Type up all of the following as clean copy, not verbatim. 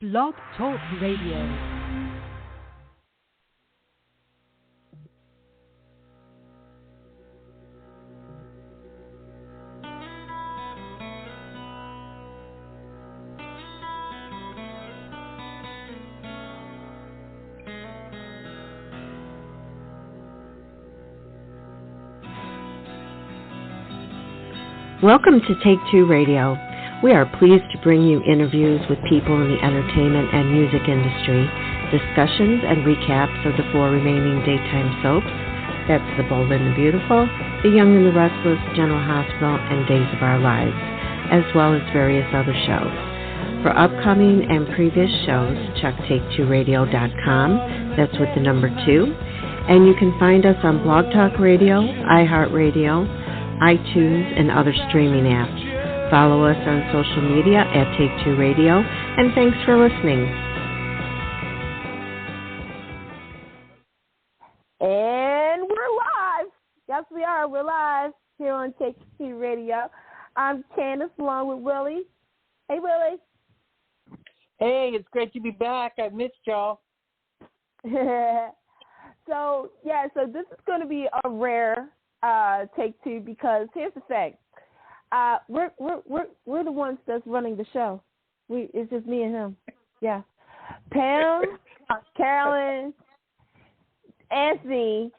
Blog Talk Radio. Welcome to Take Two Radio. We are pleased to bring you interviews with people in the entertainment and music industry, discussions and recaps of the 4 remaining daytime soaps. That's The Bold and the Beautiful, The Young and the Restless, General Hospital, and Days of Our Lives, as well as various other shows. For upcoming and previous shows, check take2radio.com. That's with the number 2. And you can find us on Blog Talk Radio, iHeartRadio, iTunes, and other streaming apps. Follow us on social media at Take2 Radio, and thanks for listening. And we're live. Yes, we are. We're live here on Take2 Radio. I'm Candice along with Willy. Hey, Willy. Hey, it's great to be back. I've missed y'all. So this is going to be a rare Take Two because here's the thing. We're the ones that's running the show. It's just me and him. Yeah. Pam, Carolyn, Anthony,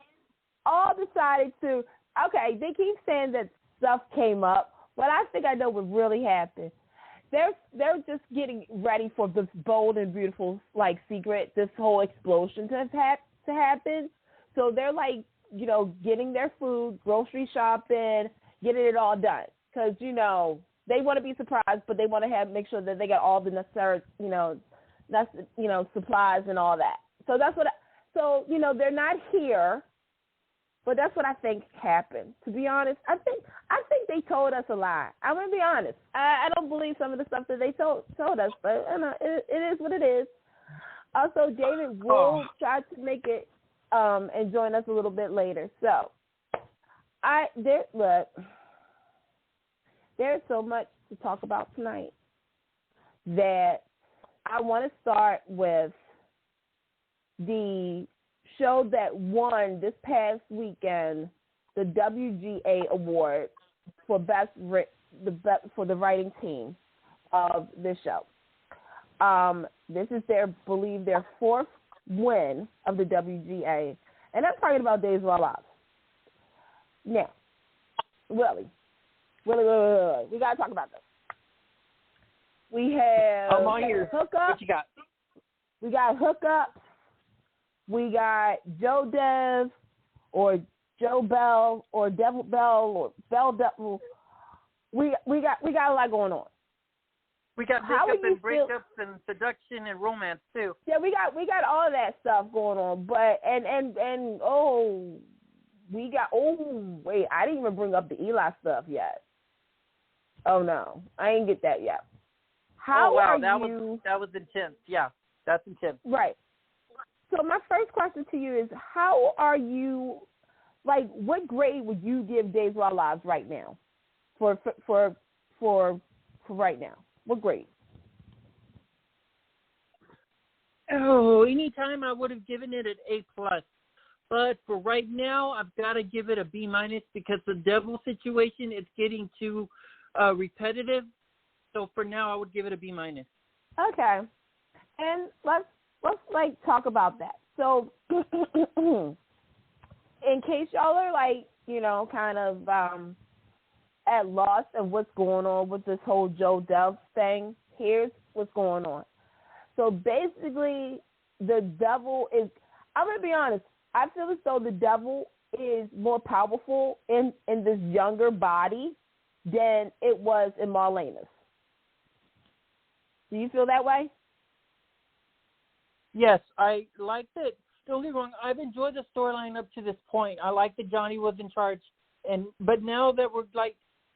all decided to. Okay, they keep saying that stuff came up, but I think I know what really happened. They're just getting ready for this bold and beautiful secret, this whole explosion to happen. So they're getting their food, grocery shopping, getting it all done. Because, they want to be surprised, but they want to make sure that they got all the necessary, supplies and all that. So that's what, they're not here, but that's what I think happened. To be honest, I think they told us a lie. I'm going to be honest. I don't believe some of the stuff that they told us, but it is what it is. Also, David will try to make it and join us a little bit later. So, there's so much to talk about tonight that I want to start with the show that won this past weekend the WGA award for for the writing team of this show. This is their 4th win of the WGA, and I'm talking about Days of Our Lives. Now, Willy, we gotta talk about this. We have I'm on here. Hookup. What you got? We got Hookup. We got Joe Dev, or Joe Bell, or Devil Bell, or Bell Devil. We got a lot going on. We got makeup and breakups and seduction and romance too. Yeah, we got all of that stuff going on. But wait, I didn't even bring up the Eli stuff yet. Oh no, I didn't get that yet. How are you? That was intense. Yeah, that's intense. Right. So my first question to you is, how are you? What grade would you give Days of Our Lives right now? For right now, what grade? Oh, anytime I would have given it an A+. But for right now, I've got to give it a B- because the devil situation is getting too repetitive. So for now, I would give it a B-. Okay, and let's talk about that. So, in case y'all are kind of at loss of what's going on with this whole Joe Dev thing, here's what's going on. So basically, the devil is. I'm gonna be honest. I feel as though the devil is more powerful in this younger body than it was in Marlena's. Do you feel that way? Yes, I liked it. Don't get me wrong, I've enjoyed the storyline up to this point. I like that Johnny was in charge, but now that we're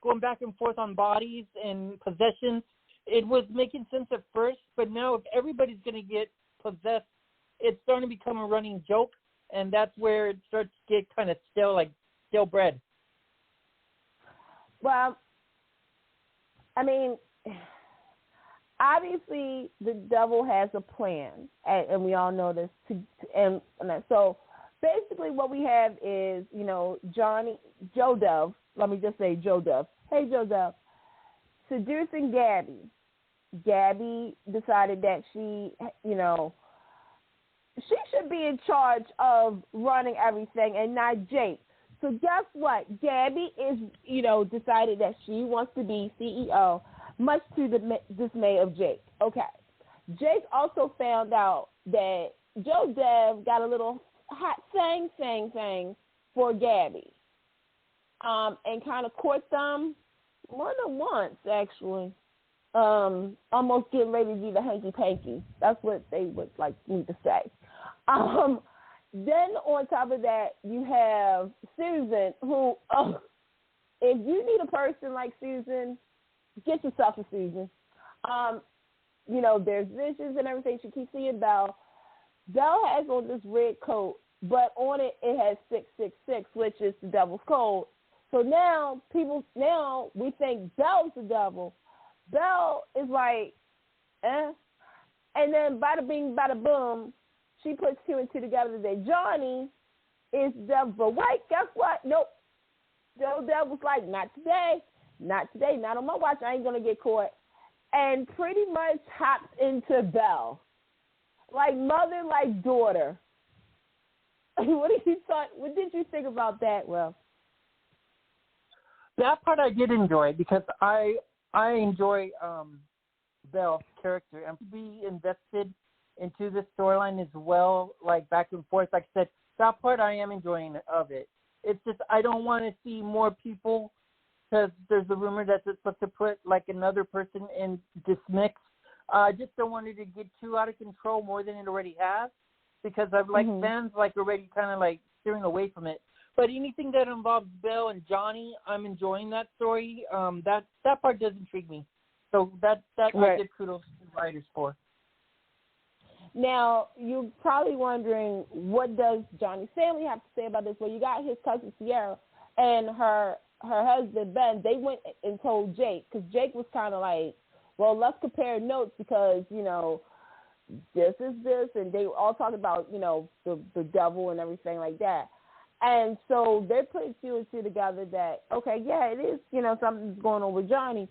going back and forth on bodies and possessions, it was making sense at first, but now if everybody's going to get possessed, it's starting to become a running joke. And that's where it starts to get kind of stale bread. Well, I mean, obviously the devil has a plan, and we all know this. So basically what we have is, Joe Dove, let me just say Joe Dove. Hey, Joe Dove, seducing Gabby. Gabby decided that she should be in charge of running everything and not Jake. So guess what? Gabby is, decided that she wants to be CEO, much to the dismay of Jake. Okay. Jake also found out that Joe Dev got a little hot thing for Gabby, and kind of court them more than once, actually. Almost getting ready to do the hanky-panky. That's what they would like me to say. Then on top of that, you have Susan, who, if you need a person like Susan, get yourself a Susan. There's visions and everything. She keeps seeing Belle. Belle has on this red coat, but on it has 666, which is the devil's code. So now we think Belle's the devil. Belle is like, eh. And then bada bing, bada boom, she puts two and two together that Johnny is the devil. But wait, guess what? Nope. Joe Devil's like, not today, not on my watch. I ain't going to get caught. And pretty much hops into Belle. Like mother, like daughter. What did you think about that, Will? That part I did enjoy because I enjoy Belle's character and to be invested into this storyline as well, like back and forth. Like I said, that part I am enjoying of it. It's just I don't want to see more people because there's a rumor that it's supposed to put like another person in this mix. I just don't want it to get too out of control more than it already has because I've fans like already kind of like steering away from it. But anything that involves Belle and Johnny, I'm enjoying that story. That part does intrigue me. So that right. I give kudos to the writers for. Now, you're probably wondering, what does Johnny's family have to say about this? Well, you got his cousin Sierra and her husband Ben. They went and told Jake because Jake was kind of like, well, let's compare notes because, this is this. And they were all talking about, the devil and everything like that. And so they're putting two and two together that, okay, yeah, it is, something's going on with Johnny.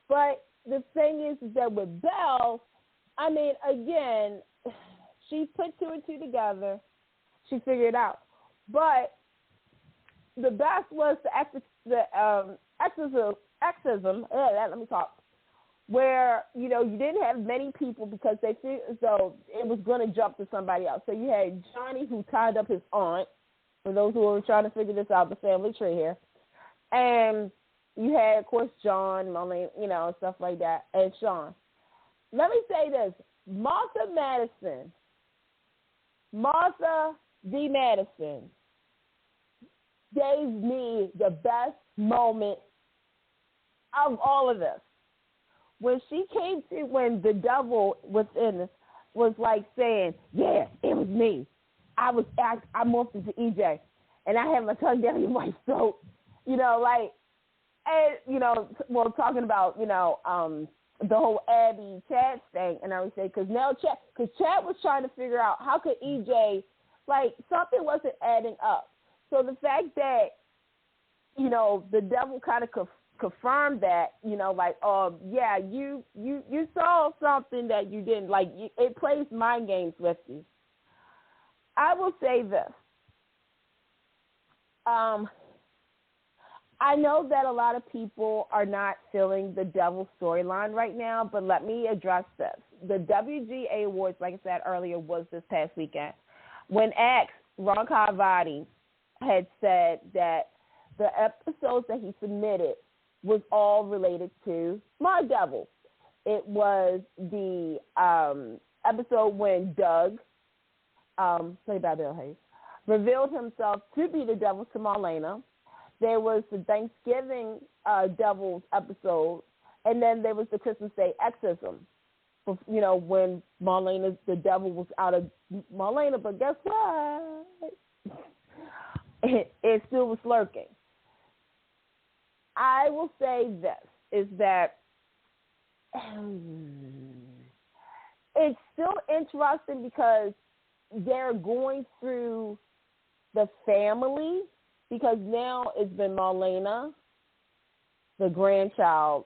But the thing is that with Belle, I mean, again, she put two and two together. She figured it out. But the best was the exorcism. Let me talk. Where, you didn't have many people because they figured as though it was going to jump to somebody else. So you had Johnny who tied up his aunt, for those who are trying to figure this out, the family tree here. And you had, of course, John, Molly, stuff like that, and Sean. Let me say this. Martha D. Madison gave me the best moment of all of this. When she came to, when the devil was like saying, yeah, it was me. I morphed into EJ, and I had my tongue down your wife's throat, talking about, the whole Abby Chad thing and everything, because Chad was trying to figure out how could EJ, something wasn't adding up. So the fact that, the devil kind of confirmed that, yeah, you saw something that you didn't, it plays mind games with you. I will say this. I know that a lot of people are not feeling the devil storyline right now, but let me address this. The WGA Awards, like I said earlier, was this past weekend. When asked, Ron Carvati had said that the episodes that he submitted was all related to my devil. It was the episode when Doug, played by Bill Hayes, revealed himself to be the devil to Marlena. There was the Thanksgiving Devil's episode, and then there was the Christmas Day exorcism. When the devil was out of Marlena, but guess what? It still was lurking. I will say this, is that still interesting because they're going through the family, because now it's been Marlena, the grandchild,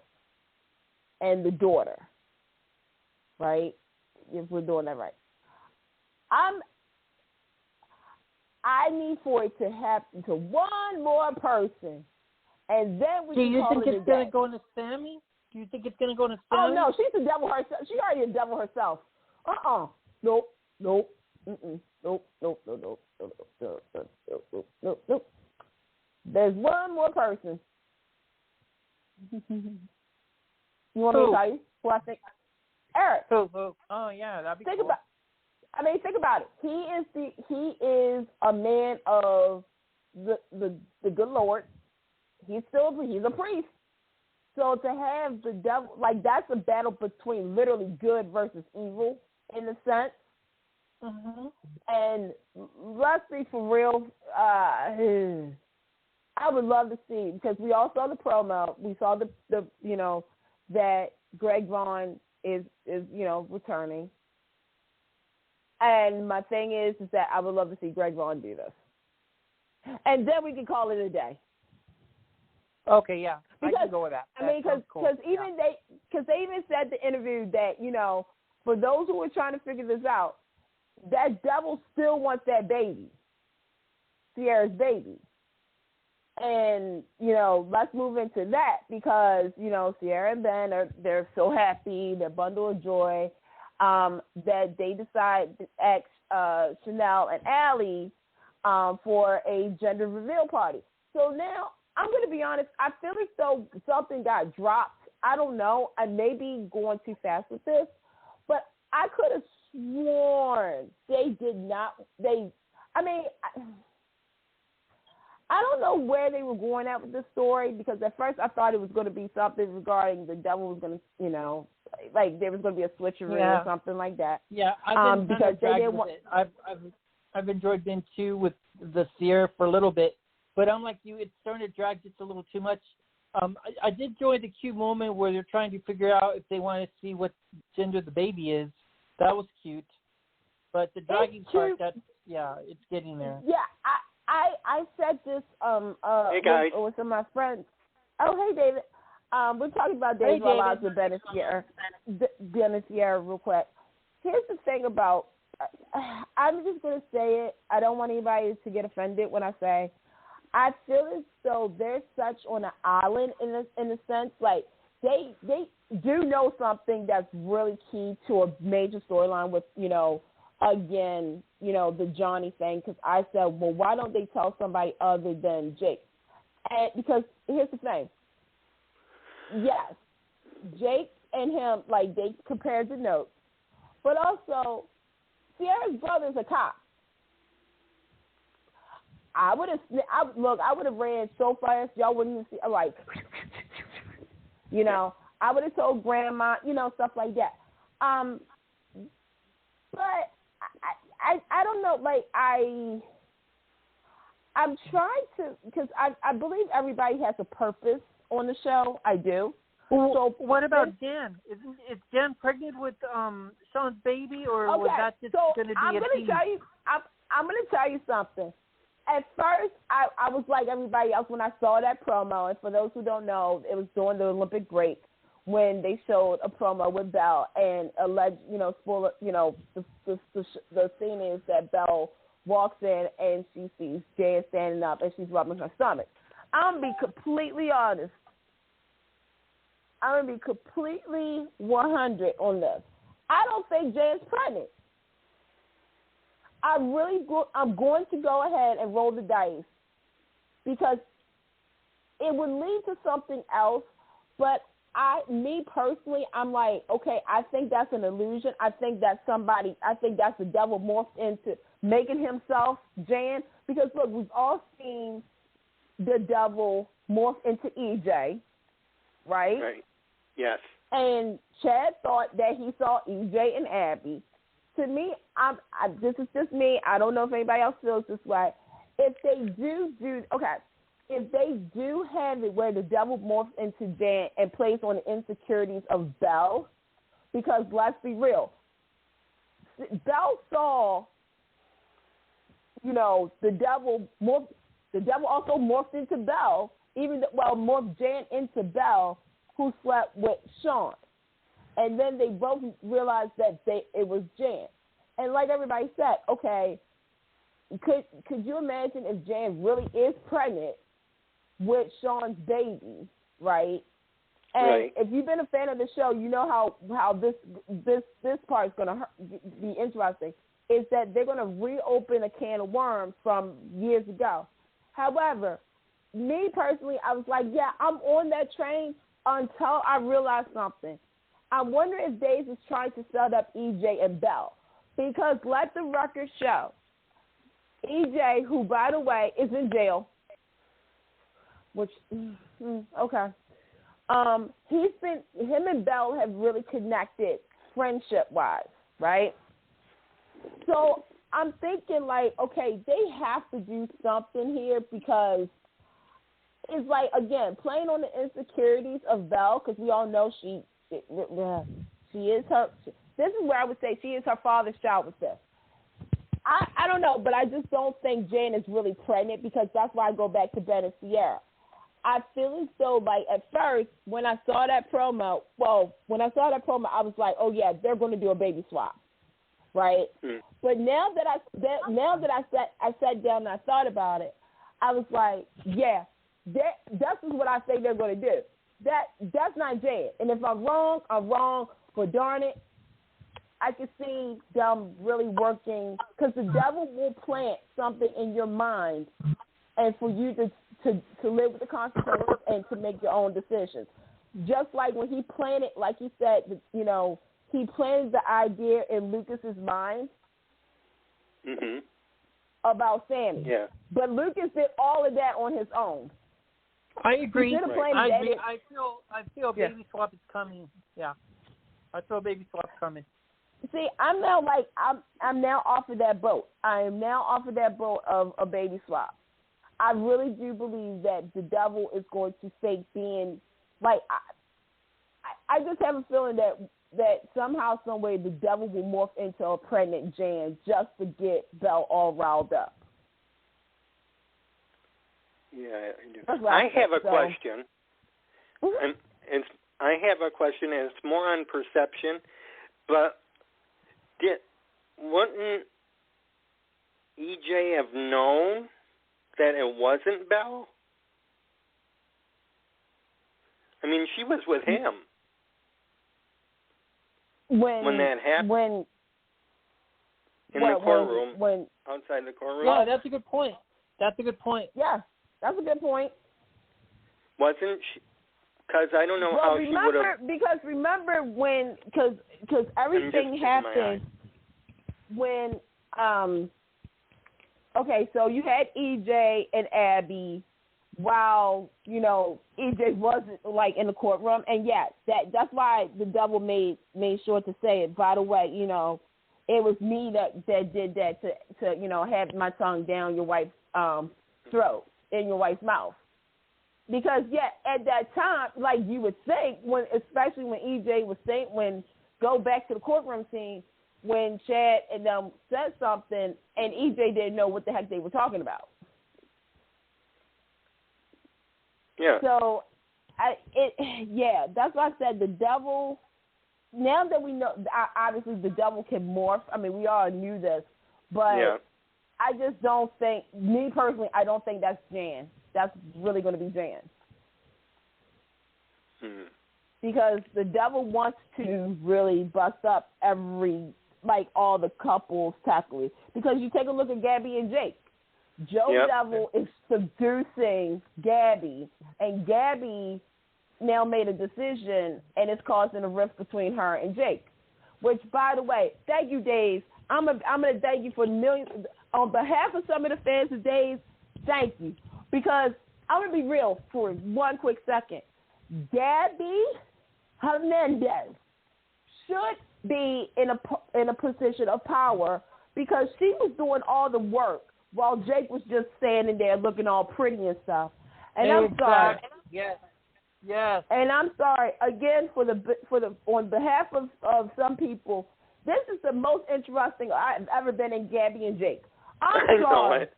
and the daughter, right? If we're doing that right. I need for it to happen to one more person, and then we can call it a day. Do you think it's going to go into Sammy? Do you think it's going to go into Sammy? Oh, no, she's a devil herself. She already a devil herself. Nope. Nope. There's one more person. You want me to tell you who I think? Eric. Oh, yeah, that'd be cool. Think about it. He is a man of the good Lord. He's a priest. So to have the devil, like, that's a battle between literally good versus evil in a sense. Mm-hmm. And let's be for real. I would love to see, because we all saw the promo. We saw the that Greg Vaughn is returning. And my thing is that I would love to see Greg Vaughn do this. And then we can call it a day. Okay, yeah. Because, I can go with that. Because they even said in the interview that, for those who are trying to figure this out, that devil still wants that baby, Sierra's baby. And, let's move into that, because, Sierra and Ben they're so happy, they're bundle of joy, that they decide to ask Chanel and Allie for a gender reveal party. So now, I'm going to be honest, I feel as though something got dropped. I don't know. I may be going too fast with this, but I could have sworn they did not. I don't know where they were going at with this story, because at first I thought it was going to be something regarding the devil was going to, like there was going to be a switcheroo or something like that. Yeah, I've been because they didn't want it. I've enjoyed being too with the Sierra for a little bit, but I'm like you, it's starting to drag just a little too much. I did enjoy the cute moment where they're trying to figure out if they want to see what gender the baby is. That was cute, but the dragging part, it's getting there. Yeah, I said this hey guys. with some of my friends. Oh, hey David. We're talking about David Lives with Ben and Sierra real quick. Here's the thing about, I'm just going to say it. I don't want anybody to get offended when I say, I feel as though they're such on an island in a sense. Like, they do know something that's really key to a major storyline with, again, the Johnny thing. Because I said, well, why don't they tell somebody other than Jake? And because here's the thing. Yes, Jake and him, like, they compared the notes. But also, Sierra's brother's a cop. I would have ran so fast, y'all wouldn't even see, like, I would have told Grandma, stuff like that. But I don't know, like, I'm trying to, because I believe everybody has a purpose on the show. I do. Well, so what about Jan? Is Jan pregnant with Sean's baby, or was that just going to be I'm going to tell you something. At first, I was like everybody else when I saw that promo. And for those who don't know, it was during the Olympic break when they showed a promo with Belle and spoiler, the scene is that Belle walks in and she sees Jan standing up and she's rubbing her stomach. I'm going to be completely honest. I'm going to be completely 100 on this. I don't think Jan's pregnant. I'm going to go ahead and roll the dice because it would lead to something else. But me personally, I'm like, okay, I think that's an illusion. I think that's the devil morphed into making himself Jan. Because look, we've all seen the devil morph into EJ, right? Right. Yes. And Chad thought that he saw EJ and Abby. To me, this is just me. I don't know if anybody else feels this way. If they if they do have it where the devil morphs into Jan and plays on the insecurities of Belle, because let's be real, Belle saw, the devil also morphed into Belle, morphed Jan into Belle, who slept with Sean. And then they both realized that it was Jan. And like everybody said, okay, could you imagine if Jan really is pregnant with Sean's baby, right? And if you've been a fan of the show, you know how this part is going to be interesting, is that they're going to reopen a can of worms from years ago. However, me personally, I was like, yeah, I'm on that train until I realized something. I wonder if Days is trying to set up EJ and Belle, because let the record show, EJ, who, by the way, is in jail, which, okay. Him and Belle have really connected friendship-wise, right? So I'm thinking, like, okay, they have to do something here, because it's like, again, playing on the insecurities of Belle, because we all know she is her, this is where I would say she is her father's child with this. I don't know, but I just don't think Jan is really pregnant, because that's why I go back to Ben and Sierra. I feel as though, like, at first, when I saw that promo, I was like, oh, yeah, they're going to do a baby swap, right? But now that I sat down and I thought about it, I was like, yeah, that's what I think they're going to do. That's not Jan. And if I'm wrong, I'm wrong, but darn it, I can see them really working, because the devil will plant something in your mind, and for you to live with the consequences and to make your own decisions. Just like when he planted, like he said, he planted the idea in Lucas's mind about Sammy. Yeah. But Lucas did all of that on his own. I agree. Right. I feel baby swap is coming. Yeah. I feel baby swap coming. See, I'm now off of that boat. I am now off of that boat of a baby swap. I really do believe that the devil is going to fake being, like, I just have a feeling that somehow, some way, the devil will morph into a pregnant Jan just to get Belle all riled up. Yeah, I have a question. And I have a question, and it's more on perception, but wouldn't EJ have known that it wasn't Belle? I mean, she was with him when that happened. In the courtroom, outside the courtroom. Yeah, that's a good point. Yeah, that's a good point. Wasn't she? Because I don't know how she would have. Because remember when, because everything happened when, okay, so you had EJ and Abby while, EJ wasn't, like, in the courtroom. And, yeah, that's why the devil made sure to say it. By the way, it was me that did that to have my tongue down your wife's throat, in your wife's mouth. Because, yeah, at that time, like you would think, especially when EJ was saying, go back to the courtroom scene, when Chad and them said something, and EJ didn't know what the heck they were talking about. Yeah. So, that's why I said the devil. Now that we know, obviously the devil can morph. I mean, we all knew this, but I just don't think, me personally, I don't think that's Jan. That's really going to be Jan. Because the devil wants to really bust up all the couples technically. Because you take a look at Gabby and Jake. Joe Devil is seducing Gabby, and Gabby now made a decision, and it's causing a rift between her and Jake. Which, by the way, thank you, Dave. I'm gonna thank you for millions on behalf of some of the fans of Dave. Thank you, because I'm gonna be real for one quick second. Gabby Hernandez should be in a position of power, because she was doing all the work while Jake was just standing there looking all pretty and stuff. And I'm sorry. Yes. And I'm sorry again for the on behalf of some people. This is the most interesting I've ever been in Gabby and Jake. I'm I know sorry. it.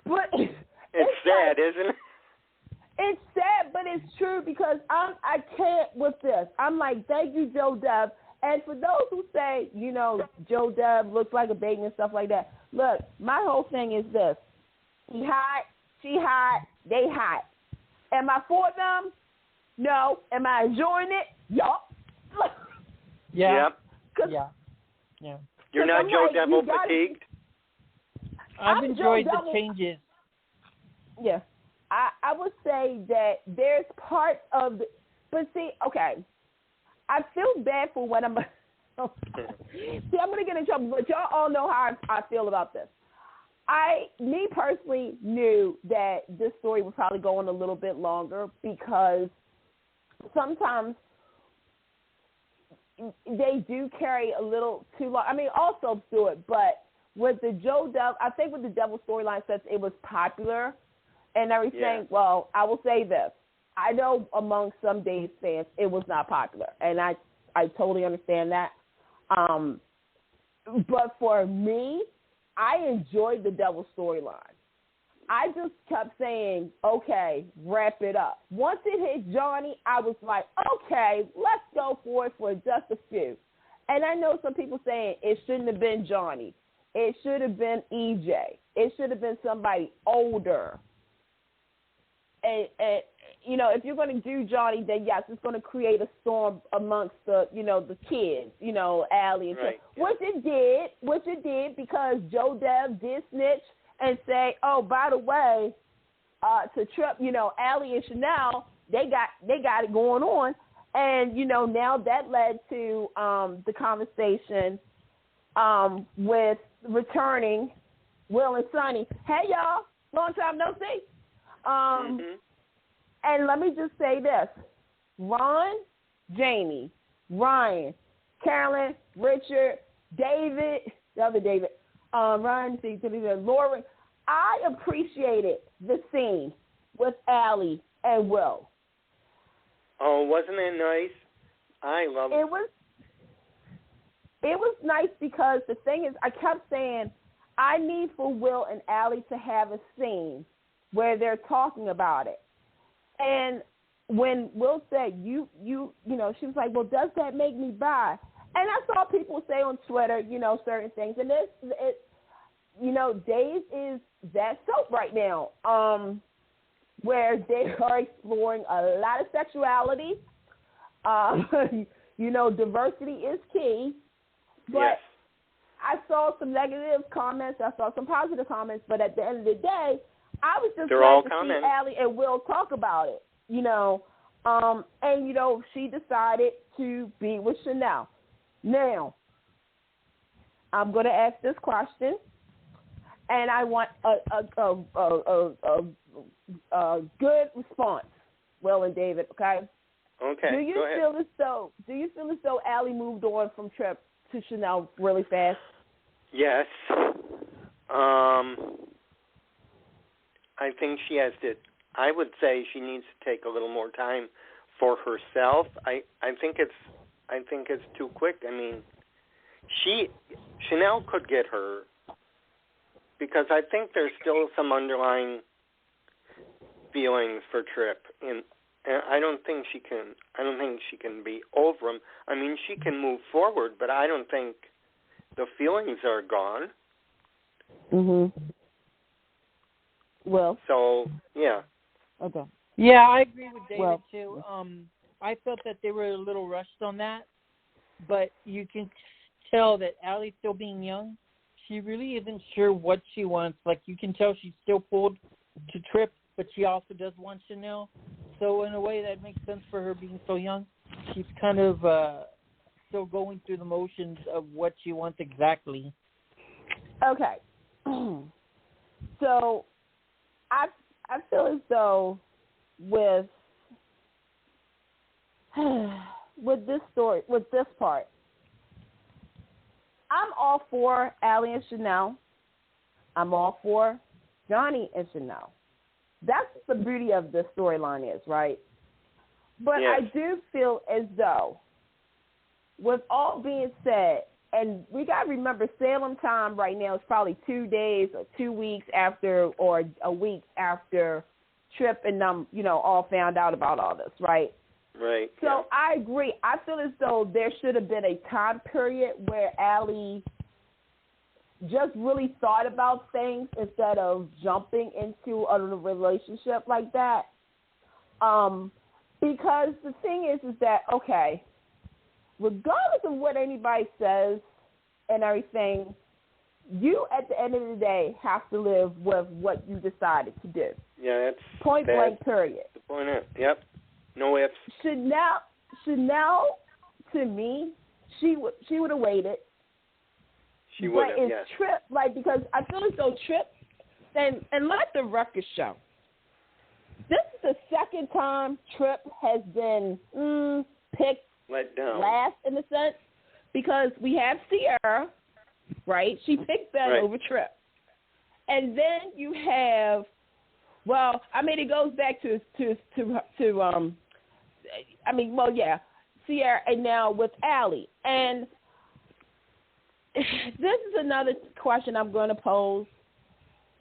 But it's sad, isn't it? It's sad, but it's true because I can't with this. I'm like, thank you, Joe Dub. And for those who say, you know, Joe Dub looks like a baby and stuff like that, look, my whole thing is this. He hot, she hot, they hot. Am I for them? No. Am I enjoying it? Yup. Yeah. Yep. Yeah. You're not Joe Devil fatigued? I've enjoyed the Devil. changes. Yeah. I would say that there's parts of the, but see, okay, I feel bad for when I'm, see, I'm going to get in trouble, but y'all all know how I feel about this. Me personally knew that this story would probably go on a little bit longer because sometimes they do carry a little too long. I mean, all soaps do it, but with the Joe Devil, I think with the Devil storyline, since it was popular and everything, well, I will say this. I know among some Days fans it was not popular, and I totally understand that. But for me, I enjoyed the Devil storyline. I just kept saying, okay, wrap it up. Once it hit Johnny, I was like, okay, let's go for it for just a few. And I know some people saying it shouldn't have been Johnny. It should have been EJ. It should have been somebody older. And you know, if you're going to do Johnny, then yes, it's going to create a storm amongst the, you know, the kids, you know, Allie and right. Which it did because Joe Dev did snitch and say, oh, by the way, to Trip, you know, Allie and Chanel, they got it going on. And, you know, now that led to the conversation with returning Will and Sonny. Hey, y'all, long time no see. And let me just say this. Ron, Jamie, Ryan, Carolyn, Richard, David, the other David, Ryan, Lauren, I appreciated the scene with Allie and Will. Oh, wasn't it nice? I love it. It was nice because the thing is, I kept saying, I need for Will and Allie to have a scene where they're talking about it. And when Will said, you know, she was like, well, does that make me bi? And I saw people say on Twitter, you know, certain things. And it you know, Days is that soap right now, where they are exploring a lot of sexuality. You know, diversity is key. But yes. I saw some negative comments. I saw some positive comments. But at the end of the day, I was just They're glad all to comments. see Allie and Will talk about it, you know. And, you know, she decided to be with Chanel. Now, I'm going to ask this question, and I want a good response, Will and David, okay? Okay, Do you feel as though Allie moved on from Trip to Chanel really fast? Yes. I think she has to. I would say she needs to take a little more time for herself. I think it's too quick. I mean, Chanel could get her because I think there's still some underlying feelings for Trip, and I don't think she can. I don't think she can be over him. I mean, she can move forward, but I don't think the feelings are gone. Mhm. Well. So yeah. Okay. Yeah, I agree with David too. Well, I felt that they were a little rushed on that, but you can tell that Allie's still being young. She really isn't sure what she wants. Like, you can tell she's still pulled to Trip, but she also does want Chanel. So in a way that makes sense for her being so young. She's kind of still going through the motions of what she wants exactly. Okay. So I feel as though with this story, with this part, I'm all for Allie and Chanel. I'm all for Johnny and Chanel. That's the beauty of this storyline is, right? But yes. I do feel as though, with all being said, and we got to remember Salem time right now is probably 2 days or 2 weeks after, or a week after Trip and them, all found out about all this, right? Right. So yeah. I agree. I feel as though there should have been a time period where Allie just really thought about things instead of jumping into a relationship like that. Because the thing is that, okay, regardless of what anybody says and everything, you, at the end of the day, have to live with what you decided to do. Yeah, that's point blank, period. The point is, yep, no ifs. Chanel, to me, she would have waited. She would have, yes. Trip, because I feel as though Trip, and let the record show, this is the second time Trip has been picked let down last, in a sense, because we have Sierra, right? She picked Ben over Trip. And then you have, it goes back to Sierra, and now with Allie. And this is another question I'm going to pose,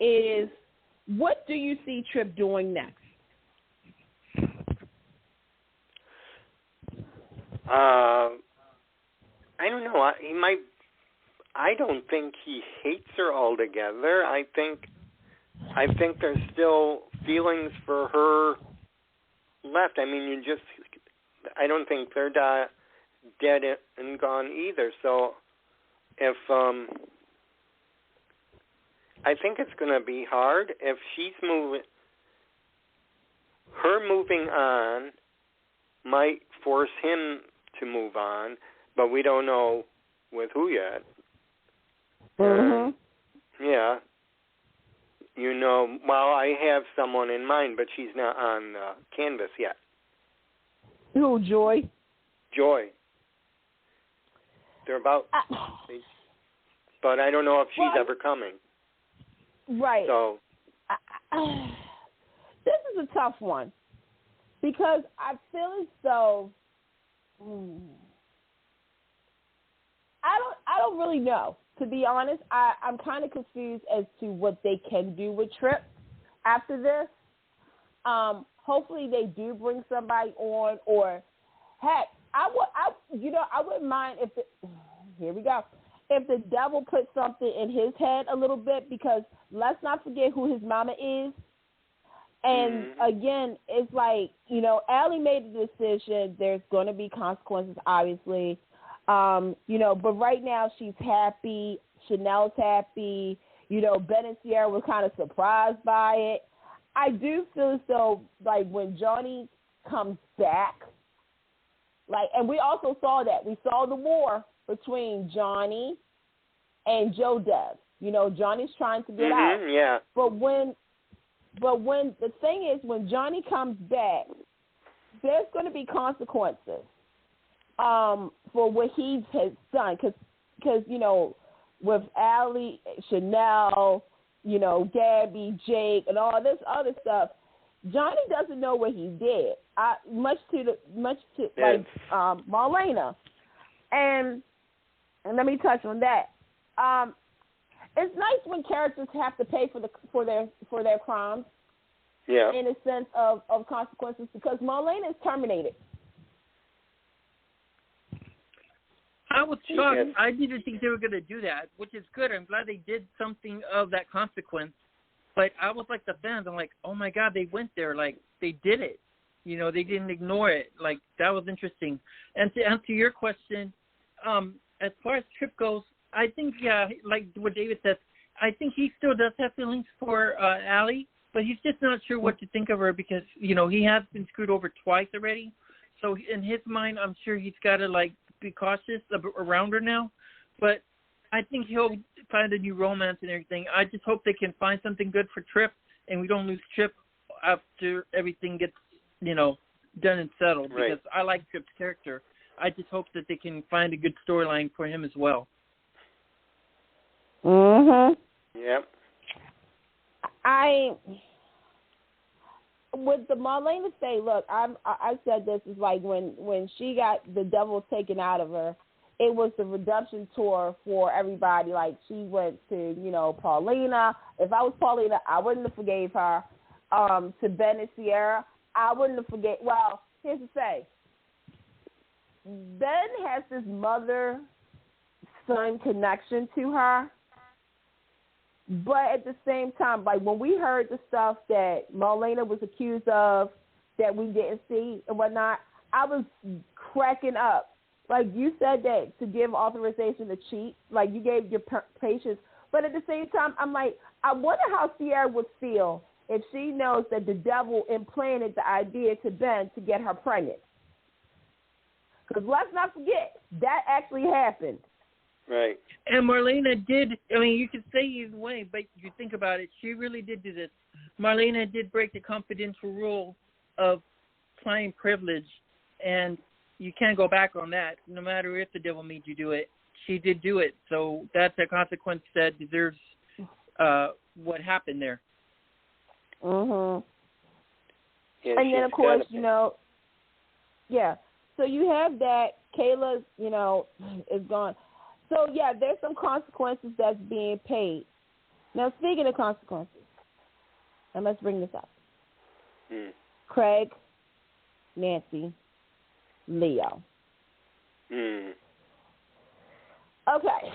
is what do you see Trip doing next? I don't know. I don't think he hates her altogether. I think there's still feelings for her left. I mean, I don't think they're dead and gone either. So if I think it's going to be hard if she's moving on might force him to move on, but we don't know with who yet. Mm-hmm. Yeah. I have someone in mind, but she's not on Canvas yet. Who, Joy? Joy. They're about, but I don't know if she's ever coming. Right. So. This is a tough one, because I feel as though I don't really know. To be honest, I'm kind of confused as to what they can do with Trip after this. Hopefully they do bring somebody on, or heck, I wouldn't mind if here we go. If the devil put something in his head a little bit, because let's not forget who his mama is. And again, it's like, Allie made the decision. There's going to be consequences, obviously. But right now she's happy. Chanel's happy. Ben and Sierra were kind of surprised by it. I do feel as though, when Johnny comes back, and we also saw that. We saw the war between Johnny and Joe Dev. Johnny's trying to get out. Yeah. But when the thing is, when Johnny comes back, there's going to be consequences for what he has done. Because with Allie, Chanel, Gabby, Jake, and all this other stuff, Johnny doesn't know what he did. Much to Marlena. And let me touch on that. It's nice when characters have to pay for their crimes. Yeah. In a sense of consequences, because Marlena is terminated. I was shocked. I didn't think they were going to do that, which is good. I'm glad they did something of that consequence. But I was like the fans. I'm like, oh my God, they went there. They did it. They didn't ignore it. That was interesting. And to answer your question, as far as Trip goes, I think, like what David said, I think he still does have feelings for Allie, but he's just not sure what to think of her because, he has been screwed over twice already. So in his mind, I'm sure he's got to, be cautious around her now. But I think he'll find a new romance and everything. I just hope they can find something good for Trip, and we don't lose Trip after everything gets, done and settled. Right. Because I like Trip's character. I just hope that they can find a good storyline for him as well. Mhm. Yep. With the Marlena say, look, I said this is like when she got the devil taken out of her, it was the redemption tour for everybody. Like, she went to, Paulina. If I was Paulina, I wouldn't have forgave her. To Ben and Sierra, I wouldn't have forgave. Well, here's the thing. Ben has this mother-son connection to her. But at the same time, like, when we heard the stuff that Marlena was accused of that we didn't see and whatnot, I was cracking up. Like, you said that to give authorization to cheat, like, you gave your patients. But at the same time, I'm like, I wonder how Sierra would feel if she knows that the devil implanted the idea to Ben to get her pregnant. Because let's not forget, that actually happened. Right. And Marlena did, I mean, you could say either way, but you think about it, she really did do this. Marlena did break the confidential rule of client privilege, and you can't go back on that, no matter if the devil made you do it. She did do it, so that's a consequence that deserves what happened there. Mm-hmm. Yeah, and then, of course, yeah. So you have that. Kayla, is gone. So, yeah, there's some consequences that's being paid. Now, speaking of consequences, and let's bring this up. Craig, Nancy, Leo. Okay.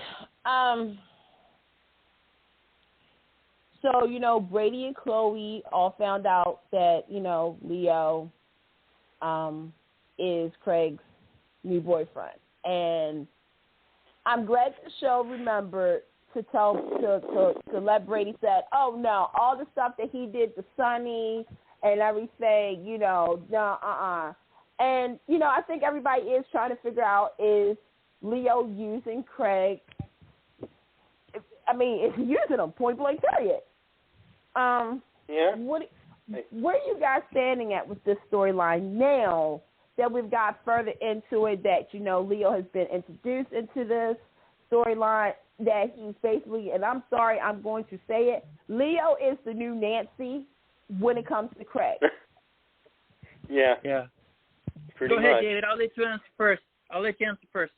So, Brady and Chloe all found out that, Leo is Craig's new boyfriend. And I'm glad the show remembered to let Brady say, oh, no, all the stuff that he did to Sonny and everything, And, I think everybody is trying to figure out, is Leo using Craig? It's using him, point blank, period. Yeah. Where are you guys standing at with this storyline now that we've got further into it, that, Leo has been introduced into this storyline, that he's basically, and I'm sorry, I'm going to say it, Leo is the new Nancy when it comes to Craig. Yeah. Yeah. Pretty Go ahead, much. David. I'll let you answer first.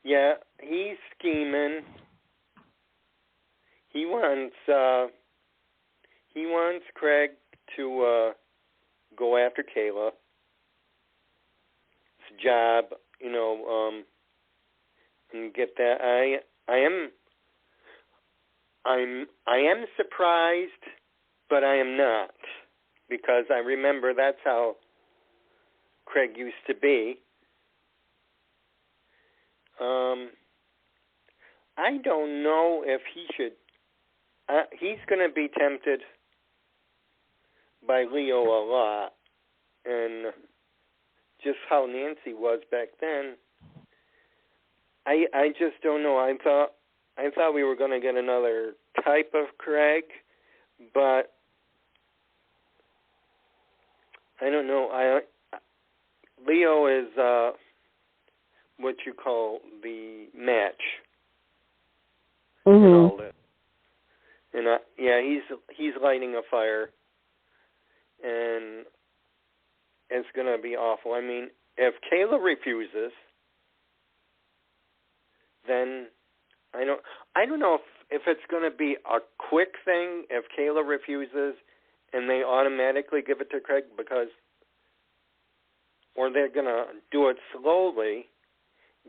Yeah, he's scheming. He wants Craig to go after Kayla. His job, and get that. I am surprised, but I am not, because I remember that's how Craig used to be. I don't know if he should. He's going to be tempted by Leo a lot, and just how Nancy was back then. I just don't know. I thought we were going to get another type of Craig, but I don't know. Leo is what you call the match. Mm-hmm. And all that. And he's lighting a fire, and it's gonna be awful. I mean, if Kayla refuses, then I don't know if it's gonna be a quick thing if Kayla refuses, and they automatically give it to Craig, or they're gonna do it slowly,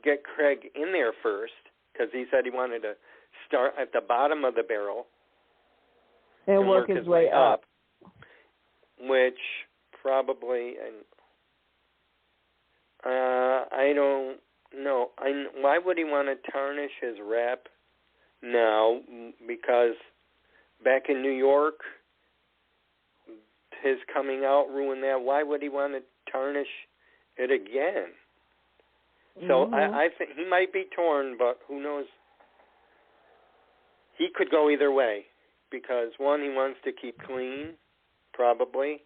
get Craig in there first, because he said he wanted to start at the bottom of the barrel and work his way up. Which probably, I don't know. Why would he want to tarnish his rep now? Because back in New York, his coming out ruined that. Why would he want to tarnish it again? So I think he might be torn, but who knows? He could go either way, because one, he wants to keep clean, probably.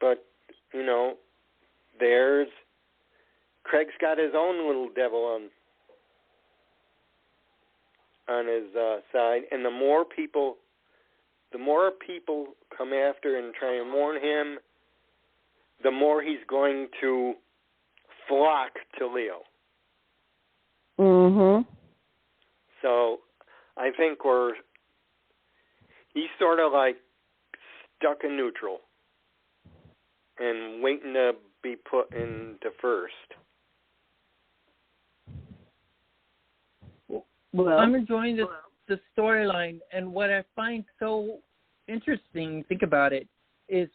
But, Craig's got his own little devil on his side, and the more people come after and try and warn him, the more he's going to flock to Leo. Mhm. So I think he's sort of like stuck in neutral and waiting to be put into first. Well, I'm enjoying the storyline, and what I find so interesting, think about it, is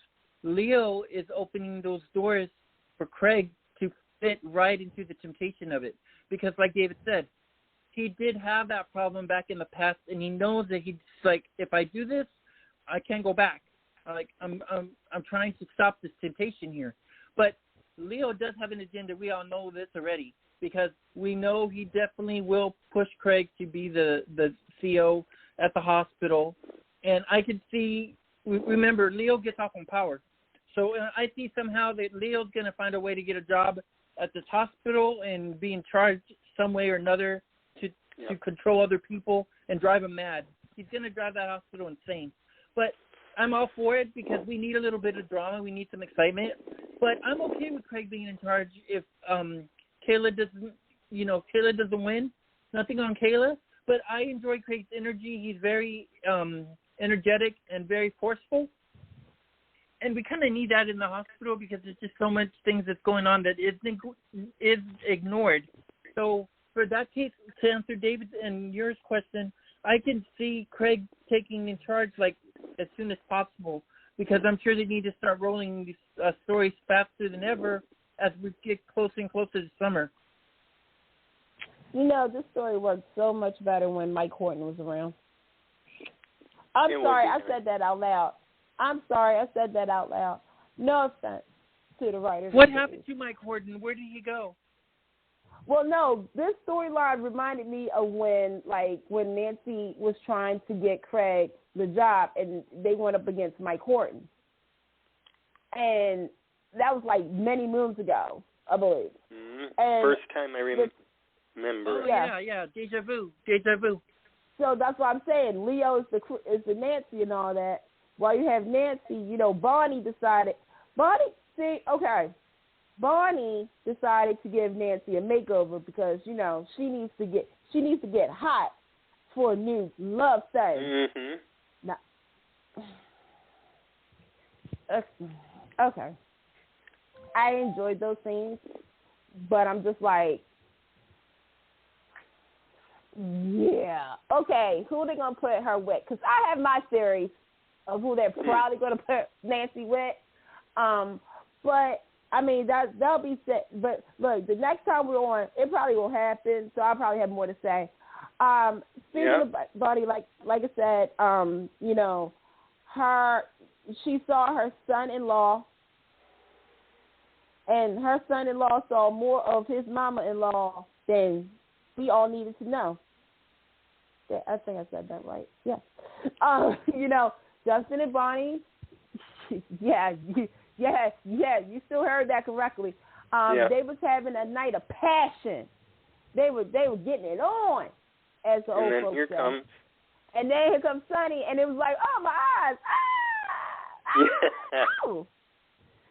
Leo is opening those doors for Craig to fit right into the temptation of it. Because like David said, he did have that problem back in the past, and he knows that he's like, if I do this, I can't go back. Like I'm trying to stop this temptation here. But Leo does have an agenda. We all know this already, because we know he definitely will push Craig to be the CO at the hospital. And I could see, remember, Leo gets off on power. So I see somehow that Leo's going to find a way to get a job at this hospital and be in charge some way or another to control other people and drive them mad. He's going to drive that hospital insane. But I'm all for it because we need a little bit of drama. We need some excitement. But I'm okay with Craig being in charge if Kayla doesn't win. Nothing on Kayla. But I enjoy Craig's energy. He's very energetic and very forceful. And we kind of need that in the hospital because there's just so much things that's going on that is ignored. So for that case, to answer David's and yours question, I can see Craig taking in charge like as soon as possible, because I'm sure they need to start rolling these stories faster than ever as we get closer and closer to summer. You know, this story worked so much better when Mike Horton was around. I'm sorry I said that out loud. No offense to the writers. What happened to Mike Horton? Where did he go? Well, no, this storyline reminded me of when Nancy was trying to get Craig the job, and they went up against Mike Horton. And that was like many moons ago, I believe. Mm-hmm. First time I remember. Oh, yeah, deja vu. So that's what I'm saying. Leo is the Nancy and all that. While you have Nancy, Bonnie decided to give Nancy a makeover because, she needs to get hot for a new love story. Mm-hmm. Now, okay. I enjoyed those scenes, but I'm just like, yeah. Okay, who they going to put her with? Because I have my theories of who they're probably going to put Nancy with. But, I mean, that'll be set. But, look, the next time we're on, it probably will happen, so I'll probably have more to say. Speaking of Buddy, like I said, she saw her son-in-law, and her son-in-law saw more of his mama-in-law than we all needed to know. I think I said that right. Yeah. Justin and Bonnie, you still heard that correctly. They was having a night of passion. They were getting it on, as the old folks say. And then here comes Sonny, and it was like, oh, my eyes. Oh.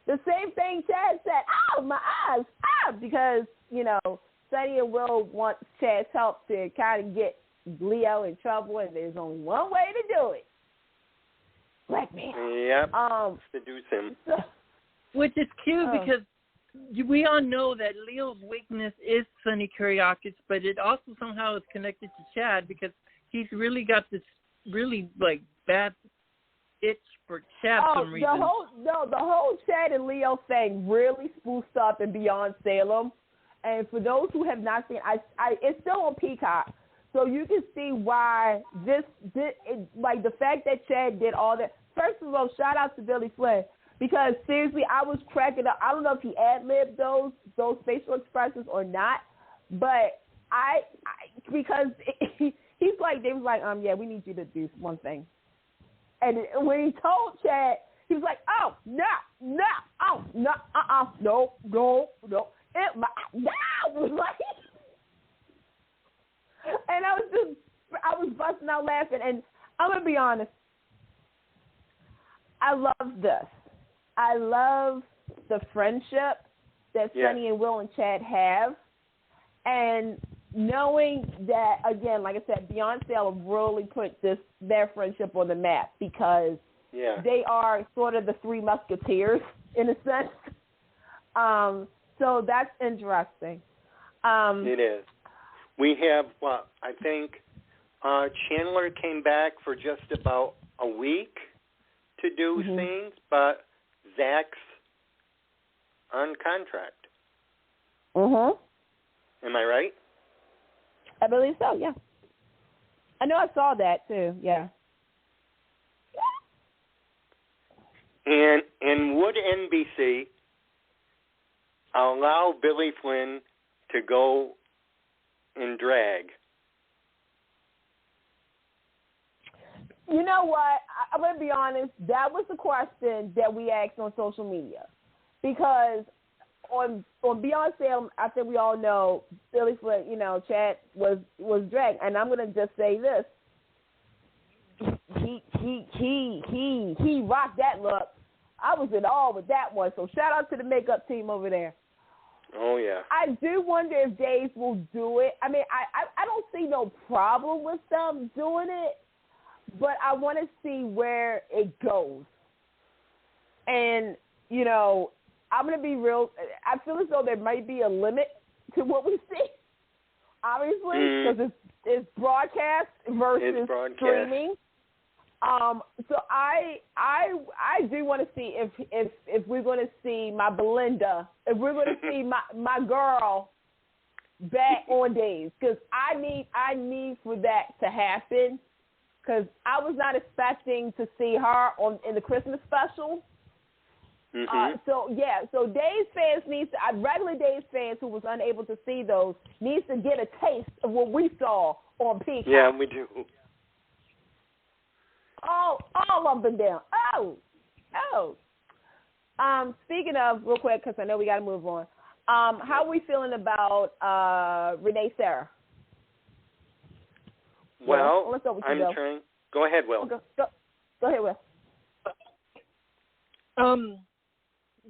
The same thing Chad said, oh, my eyes, because, Sonny and Will want Chad's help to kind of get Leo in trouble, and there's only one way to do it. Blackmail. Yep. Seduce him. Which is cute because we all know that Leo's weakness is Sonny Kiriakis, but it also somehow is connected to Chad because he's really got this really bad itch for Chad for some reason. The whole Chad and Leo thing really spoofed up in Beyond Salem. And for those who have not seen, it's still on Peacock, so you can see why the fact that Chad did all that. First of all, shout out to Billy Flynn, because seriously, I was cracking up. I don't know if he ad-libbed those facial expressions or not, but because he's like, they was like, yeah, we need you to do one thing. And when he told Chad, he was like, oh, no, no, and I was busting out laughing. And I'm going to be honest, I love this. I love the friendship that Sonny and Will and Chad have. And knowing that, again, like I said, Beyonce will really put their friendship on the map because they are sort of the Three Musketeers in a sense. So that's interesting. It is. We have, I think Chandler came back for just about a week to do scenes, but Zach's on contract. Am I right? I believe so, yeah. I know I saw that too, yeah. And would NBC allow Billy Flynn to go in drag? You know what? I'm going to be honest. That was the question that we asked on social media. Because on Beyonce, I think we all know Billy Flynn, Chad was drag. And I'm going to just say this. He rocked that look. I was in awe with that one. So shout out to the makeup team over there. Oh, yeah. I do wonder if Days will do it. I mean, I don't see no problem with them doing it, but I want to see where it goes. And, I'm going to be real. I feel as though there might be a limit to what we see, obviously, because it's broadcast versus streaming. So I do want to see if we're going to see my Belinda, if we're going to see my girl back on Days, because I need for that to happen, because I was not expecting to see her in the Christmas special. So Days fans regular Days fans who was unable to see those needs to get a taste of what we saw on Peacock. Yeah, we do. All up and down. Speaking of, real quick, because I know we got to move on. How are we feeling about Renee Sarah? Well, let's go with you, I'm Bill. trying. Go ahead, Will. Go ahead, Will.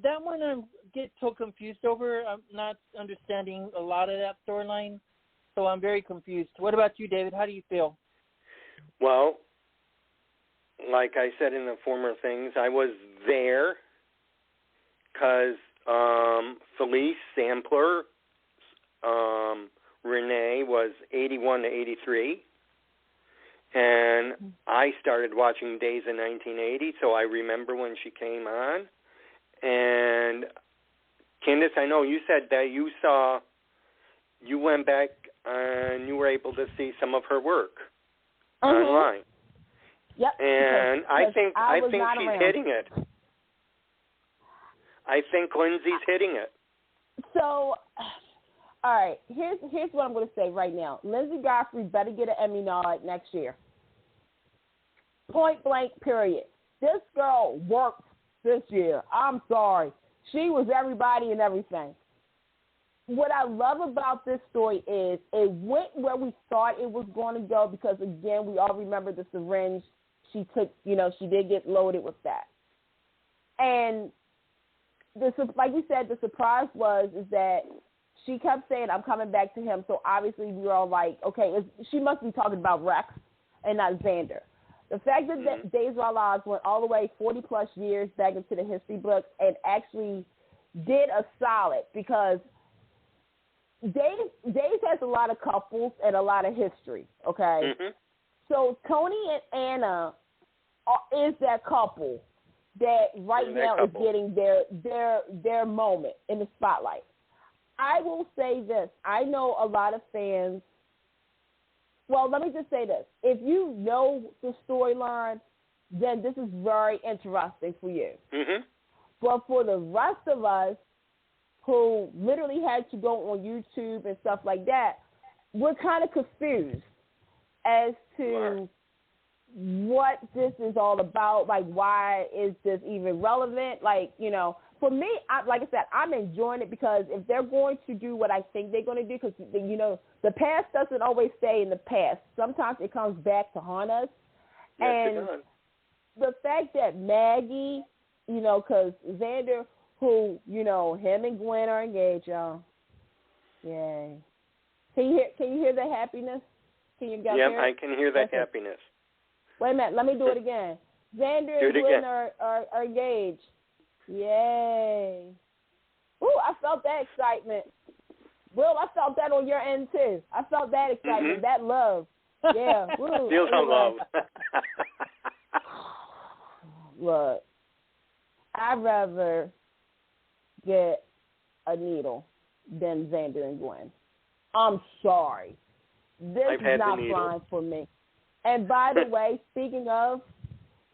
That one I get so confused over. I'm not understanding a lot of that storyline, so I'm very confused. What about you, David? How do you feel? Well, like I said in the former things, I was there because Felice Sampler, Renee was 81 to 83, and I started watching Days in 1980, so I remember when she came on. And Candice, I know you said that you went back and you were able to see some of her work online. Yep. And I think she's around. hitting it. I think Lindsay's hitting it. So, all right, here's what I'm going to say right now. Lindsay Godfrey better get an Emmy nod next year. Point blank, period. This girl worked this year. I'm sorry. She was everybody and everything. What I love about this story is it went where we thought it was going to go because, again, we all remember the syringe she took. She did get loaded with that. And like we said, the surprise is that she kept saying, I'm coming back to him. So obviously we were all like, okay, she must be talking about Rex and not Xander. The fact that Days of Our Lives went all the way 40-plus years back into the history books and actually did a solid, because Days has a lot of couples and a lot of history, okay? So Tony and Anna is that couple that now is getting their moment in the spotlight. I will say this. I know a lot of fans. Well, let me just say this. If you know the storyline, then this is very interesting for you. But for the rest of us who literally had to go on YouTube and stuff like that, we're kind of confused as to what this is all about. Like, why is this even relevant? Like, for me, like I said, I'm enjoying it because if they're going to do what I think they're going to do, because, the past doesn't always stay in the past. Sometimes it comes back to haunt us. Yes, and it does. The fact that Maggie, because Xander, who, him and Gwen are engaged, y'all. Yay. Can you hear the happiness? Can you guys hear it? I can hear that happiness. Wait a minute, let me do it again. Xander and Gwen are engaged. Yay. Ooh, I felt that excitement. Will, I felt that on your end too. I felt that excitement, that love. Yeah. Woo. Feel some love. Look, I'd rather get a needle than Xander and Gwen. I'm sorry. This is not flying for me. And by the way, speaking of,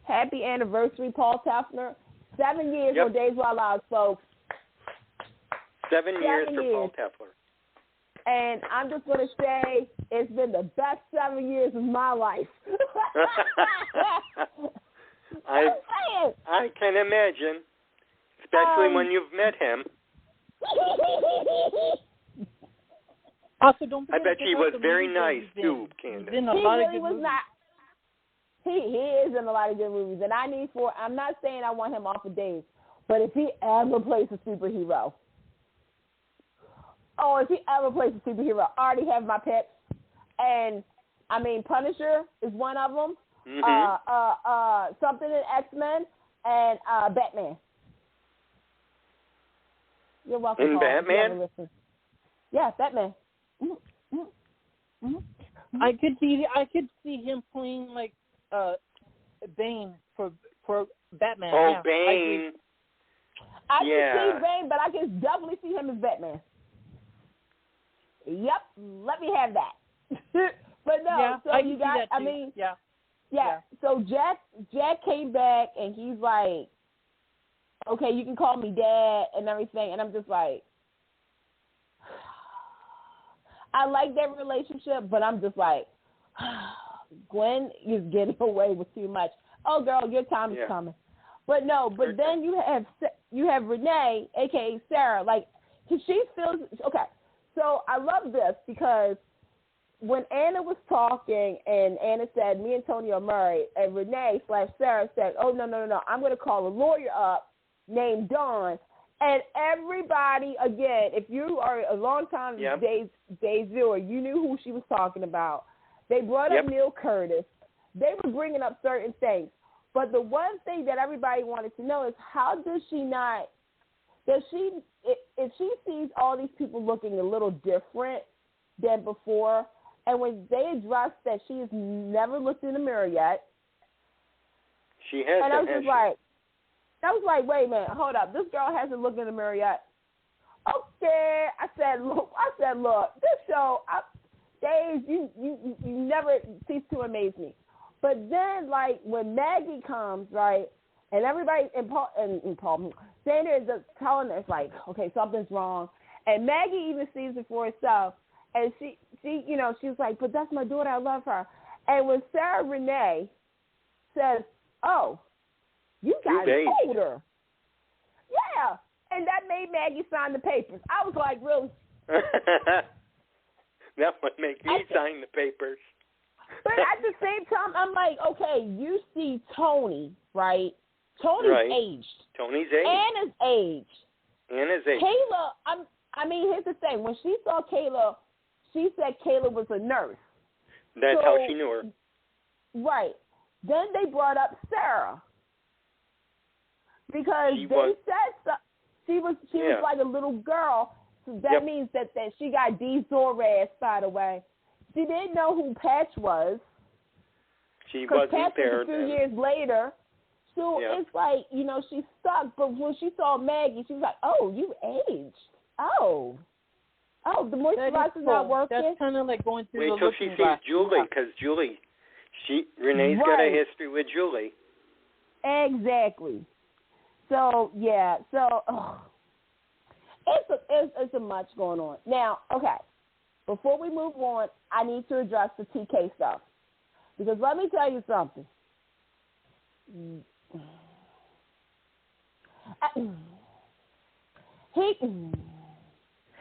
happy anniversary, Paul Tefner. 7 years on Days While Live, folks. 7 years for Paul Tefner. And I'm just going to say it's been the best 7 years of my life. I can imagine, especially when you've met him. Also, don't forget I bet he was very nice too, Candice. He really was not. He is in a lot of good movies, and I'm not saying I want him off of Days, but if he ever plays a superhero, I already have my picks, and I mean Punisher is one of them. Something in X-Men and Batman. You're welcome. In Batman? Yeah, Batman. I could see him playing like Bane for Batman. Oh, yeah, Bane. I can see Bane, but I can definitely see him as Batman. Yep, let me have that. But no, so you got. I mean, yeah. So Jack came back and he's like, okay, you can call me Dad and everything, and I'm just like, I like that relationship, but I'm just like, Gwen is getting away with too much. Oh, girl, your time is coming. But no, then you have Renee, aka Sarah. Like she feels okay. So I love this because when Anna was talking and Anna said, me and Tony are married, and Renee/Sarah said, oh, no, I'm going to call a lawyer up named Dawn. And everybody, again, if you are a long-time Days viewer, you knew who she was talking about. They brought up Neil Curtis. They were bringing up certain things. But the one thing that everybody wanted to know is how does she not – if she sees all these people looking a little different than before, and when they address that she has never looked in the mirror yet. She has. And I was like, wait a minute, hold up. This girl hasn't looked in the mirror yet. Okay. I said, look, this show, Dave, you never cease to amaze me. But then, like, when Maggie comes, right, and everybody, and Paul, Xander is telling us, like, okay, something's wrong. And Maggie even sees it for herself. And she she's like, but that's my daughter, I love her. And when Sarah Renee says, oh, you guys told her. Yeah. And that made Maggie sign the papers. I was like, really? That would make me sign the papers. But at the same time, I'm like, okay, you see Tony, right? Tony's aged. Tony's aged. Anna's aged. Kayla, I mean, here's the thing. When she saw Kayla, she said Kayla was a nurse. That's how she knew her. Right. Then they brought up Sarah. Because she was like a little girl. So that means that she got Zora, by the way. She didn't know who Patch was. She wasn't Patch there. Was a few years later. So it's like, she's stuck. But when she saw Maggie, she was like, oh, you aged. Oh, the moisturizer's not working. That's kind of like going through the looking glass. Wait till she sees Julie, because Renee's got a history with Julie. Exactly. So, it's a much going on. Now, okay, before we move on, I need to address the TK stuff. Because let me tell you something.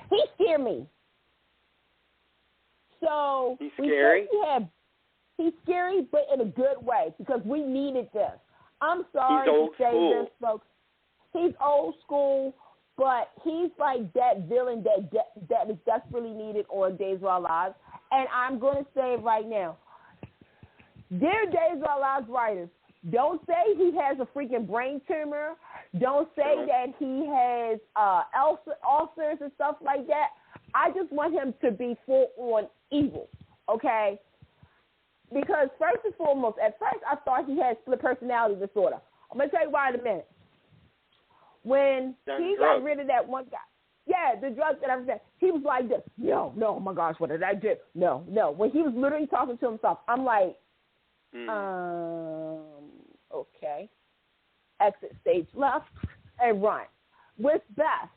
He scared me. So he's scary? He's scary, but in a good way, because we needed this. I'm sorry to say this, folks. he's old school, but he's like that villain that is desperately needed on Days of Our Lives. And I'm going to say right now, dear Days of Our Lives writers, don't say he has a freaking brain tumor. Don't say that he has ulcers and stuff like that. I just want him to be full on evil, okay? Because first and foremost, at first I thought he had split personality disorder. I'm going to tell you why in a minute. When he got rid of that one guy, the drugs and everything, he was like this. No, oh my gosh, what did I do? No. When he was literally talking to himself, I'm like, okay. Exit stage left and run. With Beth,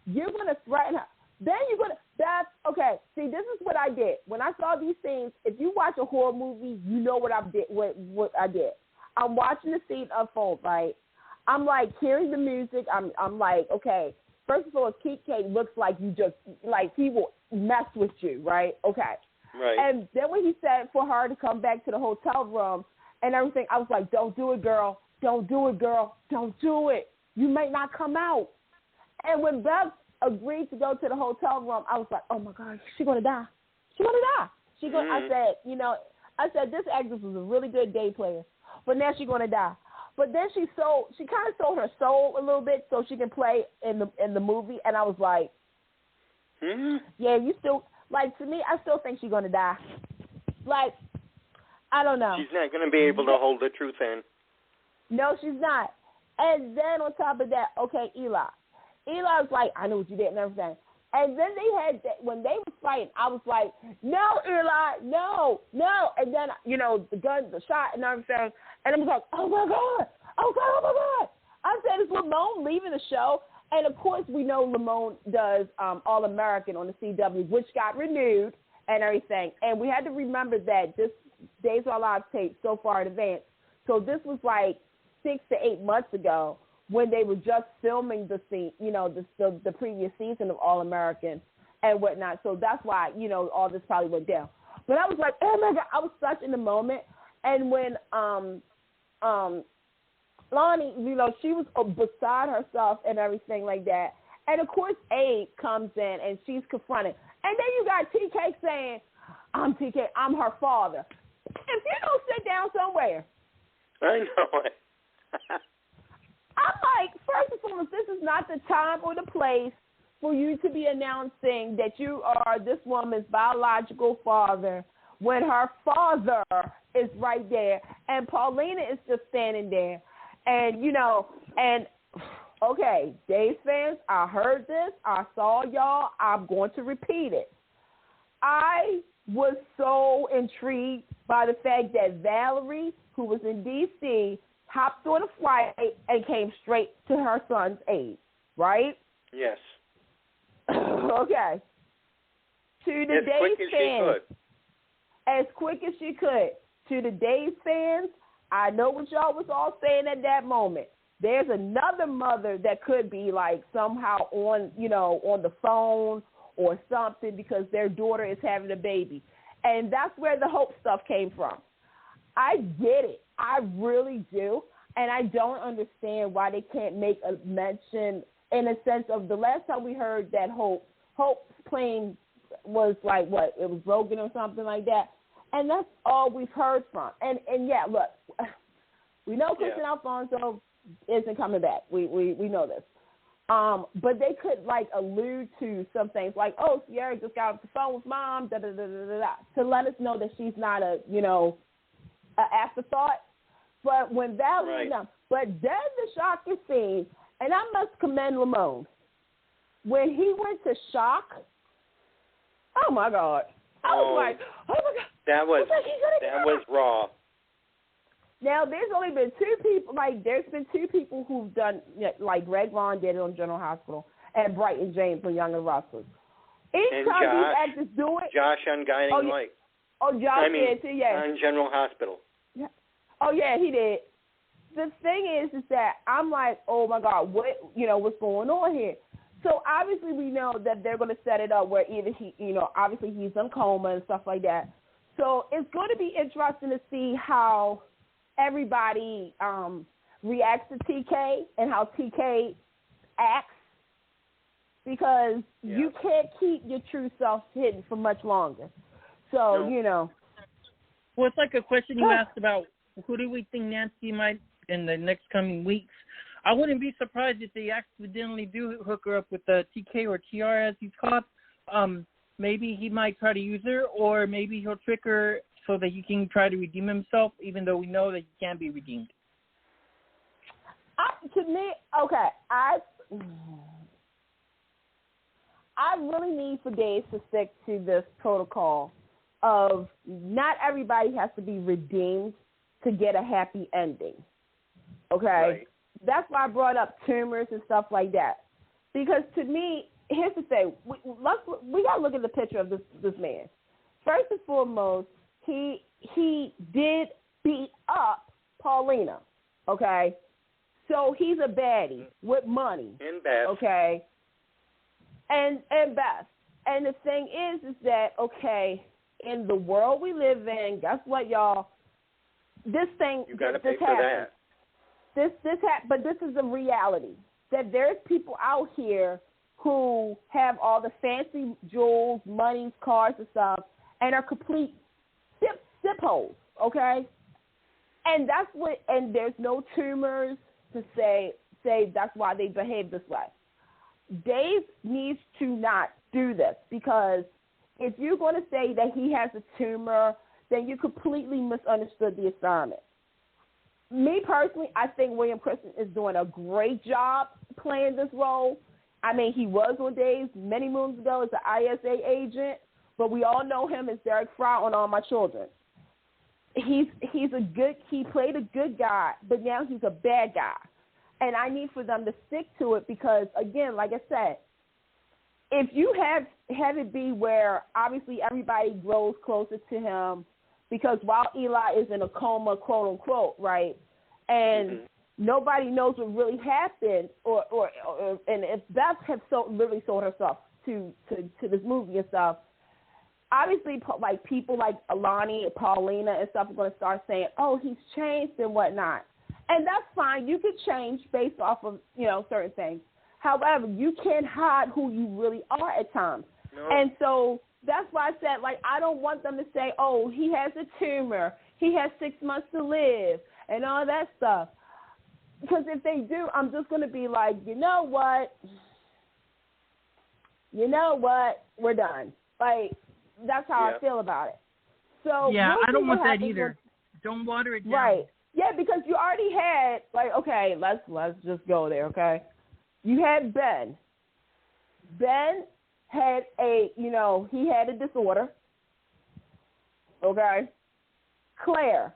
you're going to threaten her. Then you're going to, Beth, okay, see, this is what I did. When I saw these things, if you watch a horror movie, you know what I did. What I did. I'm watching the scene unfold, right? I'm like hearing the music. I'm like, okay, first of all, TK looks like you just, like he will mess with you, right? Okay. Right. And then when he said for her to come back to the hotel room and everything, I was like, don't do it, girl. Don't do it, girl. Don't do it. You might not come out. And when Beth agreed to go to the hotel room, I was like, oh, my God, she's going to die. She's going to die. I said, this actress was a really good day player, but now she's going to die. But then she kind of sold her soul a little bit so she can play in the movie. And I was like, yeah, you still, like, to me, I still think she's going to die. Like, I don't know. She's not going to be able to hold the truth in. No, she's not. And then on top of that, okay, Eli. Eli's like, I know what you did and everything. And then they had, when they were fighting, I was like, no, Eli, no. And then, the gun, the shot and everything. And I was like, oh, my God. I said, is Lamone leaving the show? And, of course, we know Lamone does All-American on the CW, which got renewed and everything. And we had to remember that this Days of Our Lives tape so far in advance. So this was like 6 to 8 months ago when they were just filming the scene, the previous season of All-American and whatnot. So that's why, all this probably went down. But I was like, oh, my God, I was such in the moment. And when Lonnie, she was beside herself and everything like that. And, of course, Abe comes in and she's confronted. And then you got TK saying, I'm TK, I'm her father. If you don't sit down somewhere. I know it. I'm like, first and foremost, this is not the time or the place for you to be announcing that you are this woman's biological father when her father is right there and Paulina is just standing there. And, okay, Days fans, I heard this. I saw y'all. I'm going to repeat it. I was so intrigued by the fact that Valerie, who was in D.C., hopped on a flight and came straight to her son's aid, right? Yes. Okay. To the Days fans, as quick as she could. To the Days fans, I know what y'all was all saying at that moment. There's another mother that could be like somehow on the phone or something because their daughter is having a baby. And that's where the hope stuff came from. I get it. I really do. And I don't understand why they can't make a mention in a sense of the last time we heard that Hope's plane was like what? It was broken or something like that. And that's all we've heard from. And yeah, look, we know Christian Alfonso isn't coming back. We know this. But they could like allude to some things like, oh, Sierra just got off the phone with mom, to let us know that she's not an afterthought. But when Valerie, but then the shocking scene, and I must commend Lamone, when he went to shock. Oh my God! I was like, oh my God! That was raw. Now, there's only been two people, there's been two people who've done, like Greg Vaughn did it on General Hospital, and Brighton James on Young and Restless. Each time these actors do it. Josh on Guiding Light. Oh, Josh did too, yeah. On General Hospital. Yeah. Oh, yeah, he did. The thing is that I'm like, oh, my God, what's going on here? So, obviously, we know that they're going to set it up where either he, obviously he's in coma and stuff like that. So, it's going to be interesting to see how everybody reacts to TK and how TK acts because you can't keep your true self hidden for much longer. So, you know. Well, it's like a question you asked about who do we think Nancy might in the next coming weeks. I wouldn't be surprised if they accidentally do hook her up with the TK or TR as he's called. Maybe he might try to use her, or maybe he'll trick her so that he can try to redeem himself, even though we know that he can't be redeemed. To me, okay, I really need for Dave to stick to this protocol of not everybody has to be redeemed to get a happy ending. Okay? Right. That's why I brought up tumors and stuff like that. Because to me, here's the thing. We got to look at the picture of this man. First and foremost, he did beat up Paulina, okay? So he's a baddie with money. And Beth. Okay? And Beth. And the thing is that, okay, in the world we live in, guess what, y'all? This thing, you got to this pay happens. for that. But this is a reality, that there's people out here who have all the fancy jewels, money, cars and stuff, and are complete sip holes, okay? And that's what, and there's no tumors to say that's why they behave this way. Dave needs to not do this, because if you're going to say that he has a tumor, then you completely misunderstood the assignment. Me personally, I think William Christian is doing a great job playing this role. I mean, he was on Dave's many moons ago as an ISA agent, but we all know him as Derek Fry on All My Children. He played a good guy, but now he's a bad guy. And I need for them to stick to it because, again, like I said, if you have it be where obviously everybody grows closer to him, because while Eli is in a coma, quote unquote, right, and nobody knows what really happened, and if Beth had literally sold herself to this movie and stuff, obviously like people like Alani and Paulina and stuff are going to start saying, oh, he's changed and whatnot, and that's fine. You could change based off of certain things. However, you can't hide who you really are at times. No. And so that's why I said, like, I don't want them to say, oh, he has a tumor, he has 6 months to live, and all that stuff. Because if they do, I'm just going to be like, you know what, we're done. Like, that's how I feel about it. So yeah, we'll I don't want that either. Don't water it down. Right. Yeah, because you already had, like, okay, let's just go there, okay? You had Ben. Ben had he had a disorder. Okay? Claire.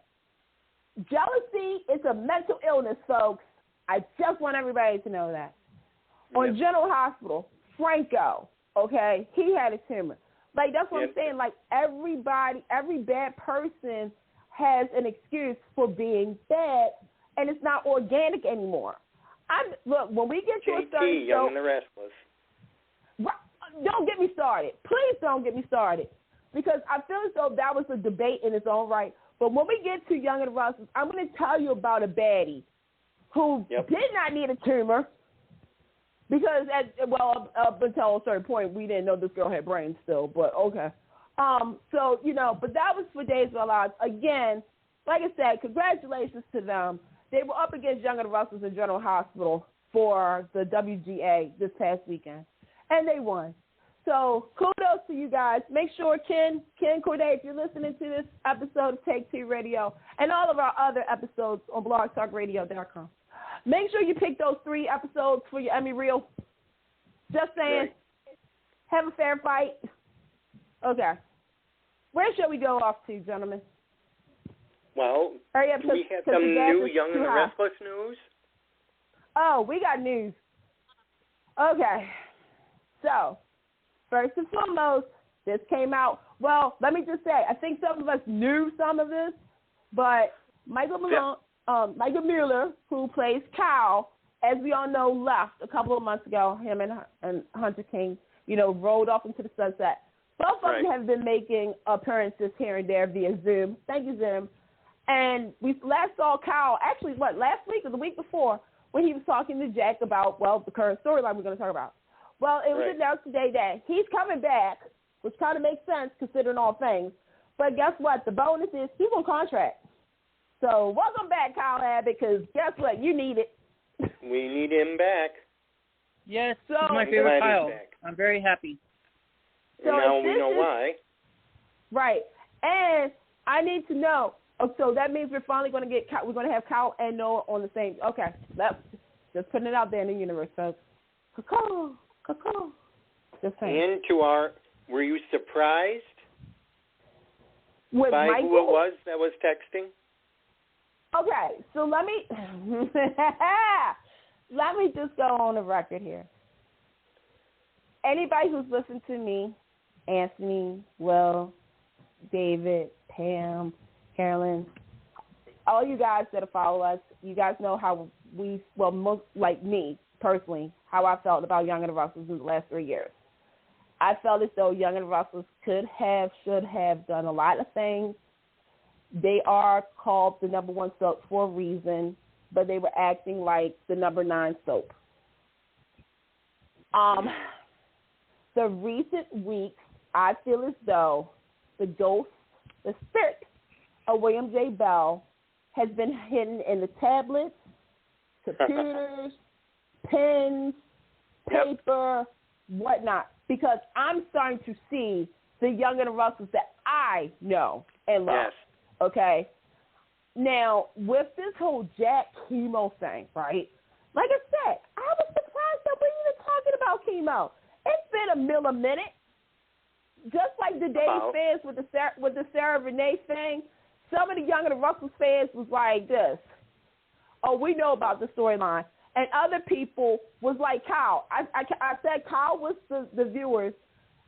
Jealousy is a mental illness, folks. I just want everybody to know that. On General Hospital, Franco, okay, he had a tumor. Like, that's what I'm saying. Like, everybody, every bad person has an excuse for being bad, and it's not organic anymore. Look, when we get to a certain Young and the Restless. Don't get me started. Please don't get me started. Because I feel as though that was a debate in its own right. But when we get to Young and the Restless, I'm going to tell you about a baddie who did not need a tumor. Because, up until a certain point, we didn't know this girl had brains still. But, okay. But that was for Days of Our Lives. Again, like I said, congratulations to them. They were up against Young and the Restless in General Hospital for the WGA this past weekend, and they won. So kudos to you guys. Make sure, Ken Corday, if you're listening to this episode of Take Two Radio and all of our other episodes on blogtalkradio.com, make sure you pick those 3 episodes for your Emmy reel. Just saying, right. Have a fair fight. Okay. Where shall we go off to, gentlemen? Well, do we have some new Young and the Restless news? Oh, we got news. Okay. So, first and foremost, this came out. Well, let me just say, I think some of us knew some of this, but Michael Mueller, who plays Kyle, as we all know, left a couple of months ago. Him and Hunter King, rolled off into the sunset. Both of them have been making appearances here and there via Zoom. Thank you, Zoom. And we last saw Kyle, actually, last week or the week before, when he was talking to Jack about, well, the current storyline we're going to talk about. Well, it was announced today that he's coming back, which kind of makes sense considering all things. But guess what? The bonus is he's on contract. So welcome back, Kyle Abbott, because guess what? You need it. We need him back. Yes, So, he's my favorite Kyle. Back. I'm very happy. So and now we know why. Right. And I need to know. So that means we're finally going to we're going to have Kyle and Noah on the same. Okay. Just putting it out there in the universe, folks. Caw-caw. Just saying. And were you surprised With by Michael? who it was that was texting? Okay, so let me just go on the record here. Anybody who's listened to me, Anthony, Will, David, Pam, Carolyn, all you guys that follow us, you guys know how most like me personally, how I felt about Young and the Rustlers in the last 3 years. I felt as though Young and the Rustlers should have done a lot of things. They are called the number one soap for a reason, but they were acting like the number 9 soap. The recent weeks, I feel as though the spirit of William J. Bell has been hidden in the tablets, computers, pens, paper, whatnot, because I'm starting to see the Young and the Rustlers that I know and love. Yes. Okay? Now, with this whole Jack chemo thing, right? Like I said, I was surprised that we're even talking about chemo. It's been a minute. Just like the Davis fans with the Sarah Renee thing, some of the Young and the Rustlers fans was like this. Oh, we know about the storyline. And other people was like Kyle. I said Kyle was the viewers,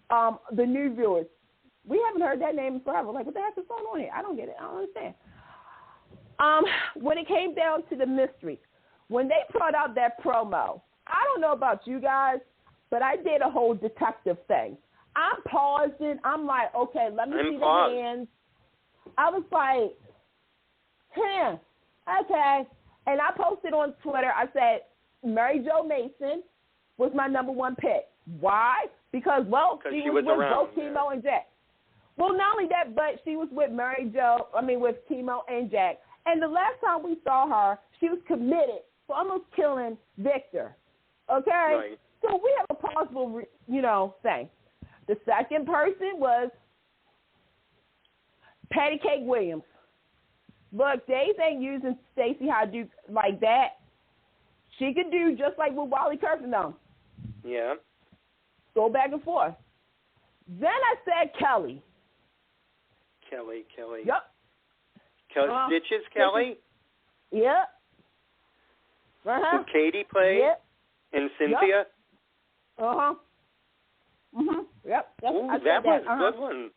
the new viewers. We haven't heard that name in forever. Like, what the heck is going on here? I don't get it. I don't understand. When it came down to the mystery, when they brought out that promo, I don't know about you guys, but I did a whole detective thing. I'm pausing. I'm like, okay, let me see the hands. I was like, okay. And I posted on Twitter, I said, Mary Jo Mason was my number 1 pick. Why? Because, she was with both Chemo and Jack. Well, not only that, but she was with with Chemo and Jack. And the last time we saw her, she was committed for almost killing Victor. Okay? Right. So we have a plausible, thing. The second person was Patty Cake Williams. Look, Dave ain't using Stacey Hajduk like that. She could do just like with Wally Kirkendall. Yeah. Go back and forth. Then I said Kelly. Kelly. Yep. Stitches Kelly? Yep. Who Katie played? Yep. And Cynthia? Uh-huh. Yep. Ooh, that was a good one.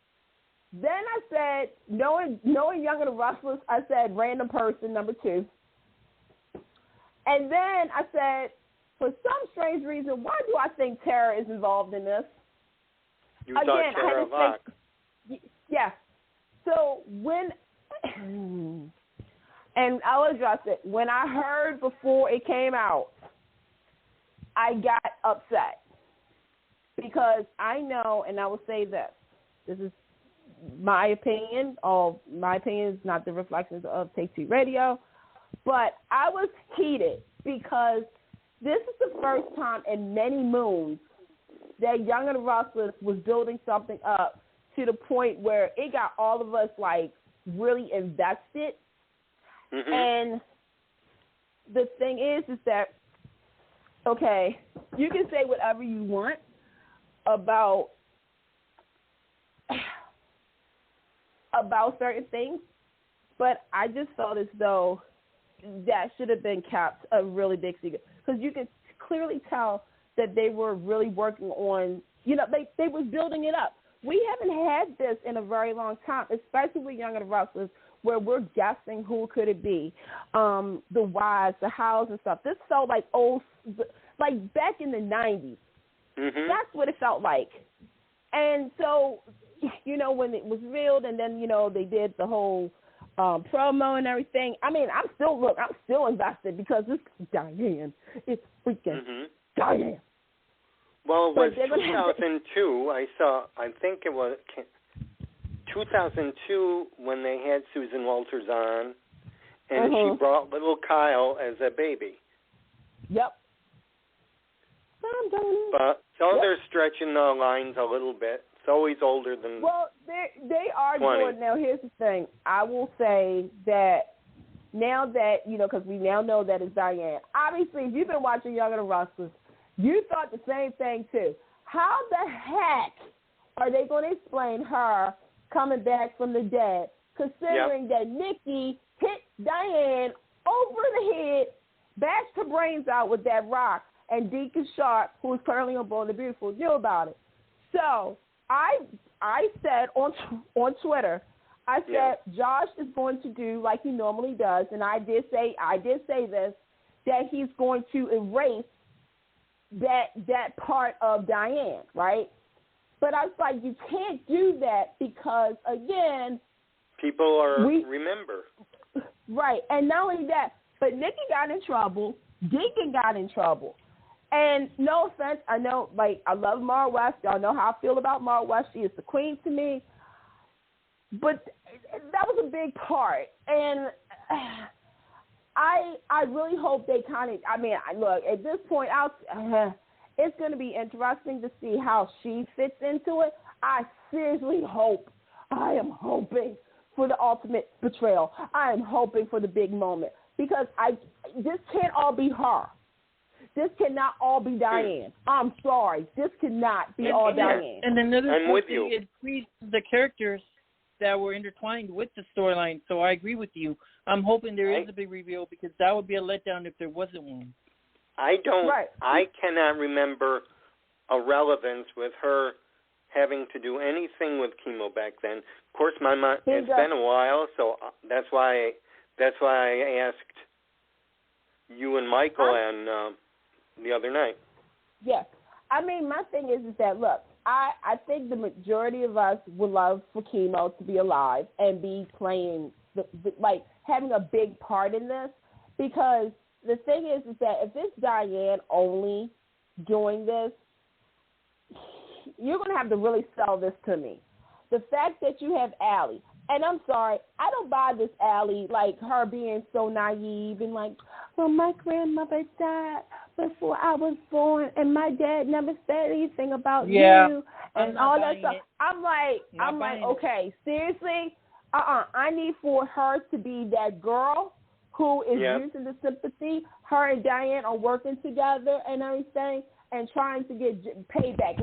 Then I said, knowing Young and the Rustlers, I said random person, number 2. And then I said, for some strange reason, why do I think Tara is involved in this? You thought Tara Locke. Yeah. So and I'll address it. When I heard before it came out, I got upset. Because I know, and I will say this is my opinion. My opinion is not the reflections of Take Two Radio, but I was heated because this is the first time in many moons that Young and the Restless was building something up to the point where it got all of us like really invested. Mm-hmm. And the thing is that, okay, you can say whatever you want about certain things, but I just felt as though that should have been kept a really big secret, because you could clearly tell that they were really working on, they was building it up. We haven't had this in a very long time, especially with Young and the Rustlers, where we're guessing who could it be, the wives, the hows and stuff. This felt like like back in the 90s. Mm-hmm. That's what it felt like. And so, when it was revealed and then, they did the whole promo and everything. I mean, I'm still invested because it's Diane. It's freaking Diane. Well, it was 2002. I think it was 2002 when they had Susan Walters on, and she brought little Kyle as a baby. Yep. But they're stretching the lines a little bit. It's always older than. Well, they are 20. doing. Now, here's the thing. I will say that now that because we now know that it's Diane. Obviously, if you've been watching Young and the Restless, you thought the same thing too. How the heck are they going to explain her coming back from the dead, considering that Nikki hit Diane over the head, bashed her brains out with that rock, and Deacon Sharp, who is currently on Bold and Beautiful, knew about it. So I said on Twitter, I said Josh is going to do like he normally does, and I did say this, that he's going to erase that part of Diane, right? But I was like, you can't do that because, again, people remember. Right, and not only that, but Nikki got in trouble, Deacon got in trouble. And no offense, I know, I love Mara West. Y'all know how I feel about Mara West. She is the queen to me. But that was a big part. And I really hope they look, at this point, it's going to be interesting to see how she fits into it. I seriously I am hoping for the ultimate betrayal. I am hoping for the big moment. Because this can't all be her. This cannot all be Diane. I'm sorry. This cannot be all Diane. And another with thing, you. it increased the characters that were intertwined with the storyline. So I agree with you. I'm hoping there is a big reveal because that would be a letdown if there wasn't one. I cannot remember a relevance with her having to do anything with chemo back then. Of course, it's been a while, so that's why I asked you and Michael and the other night. Yes. I mean, my thing is that, look, I think the majority of us would love for chemo to be alive and be playing, having a big part in this, because the thing is that if it's Diane only doing this, you're going to have to really sell this to me. The fact that you have Allie, and I'm sorry, I don't buy this Allie, her being so naive and well, my grandmother died before I was born, and my dad never said anything about you, and all that stuff. I'm like, okay, seriously? I need for her to be that girl who is using the sympathy. Her and Diane are working together and everything and trying to get payback.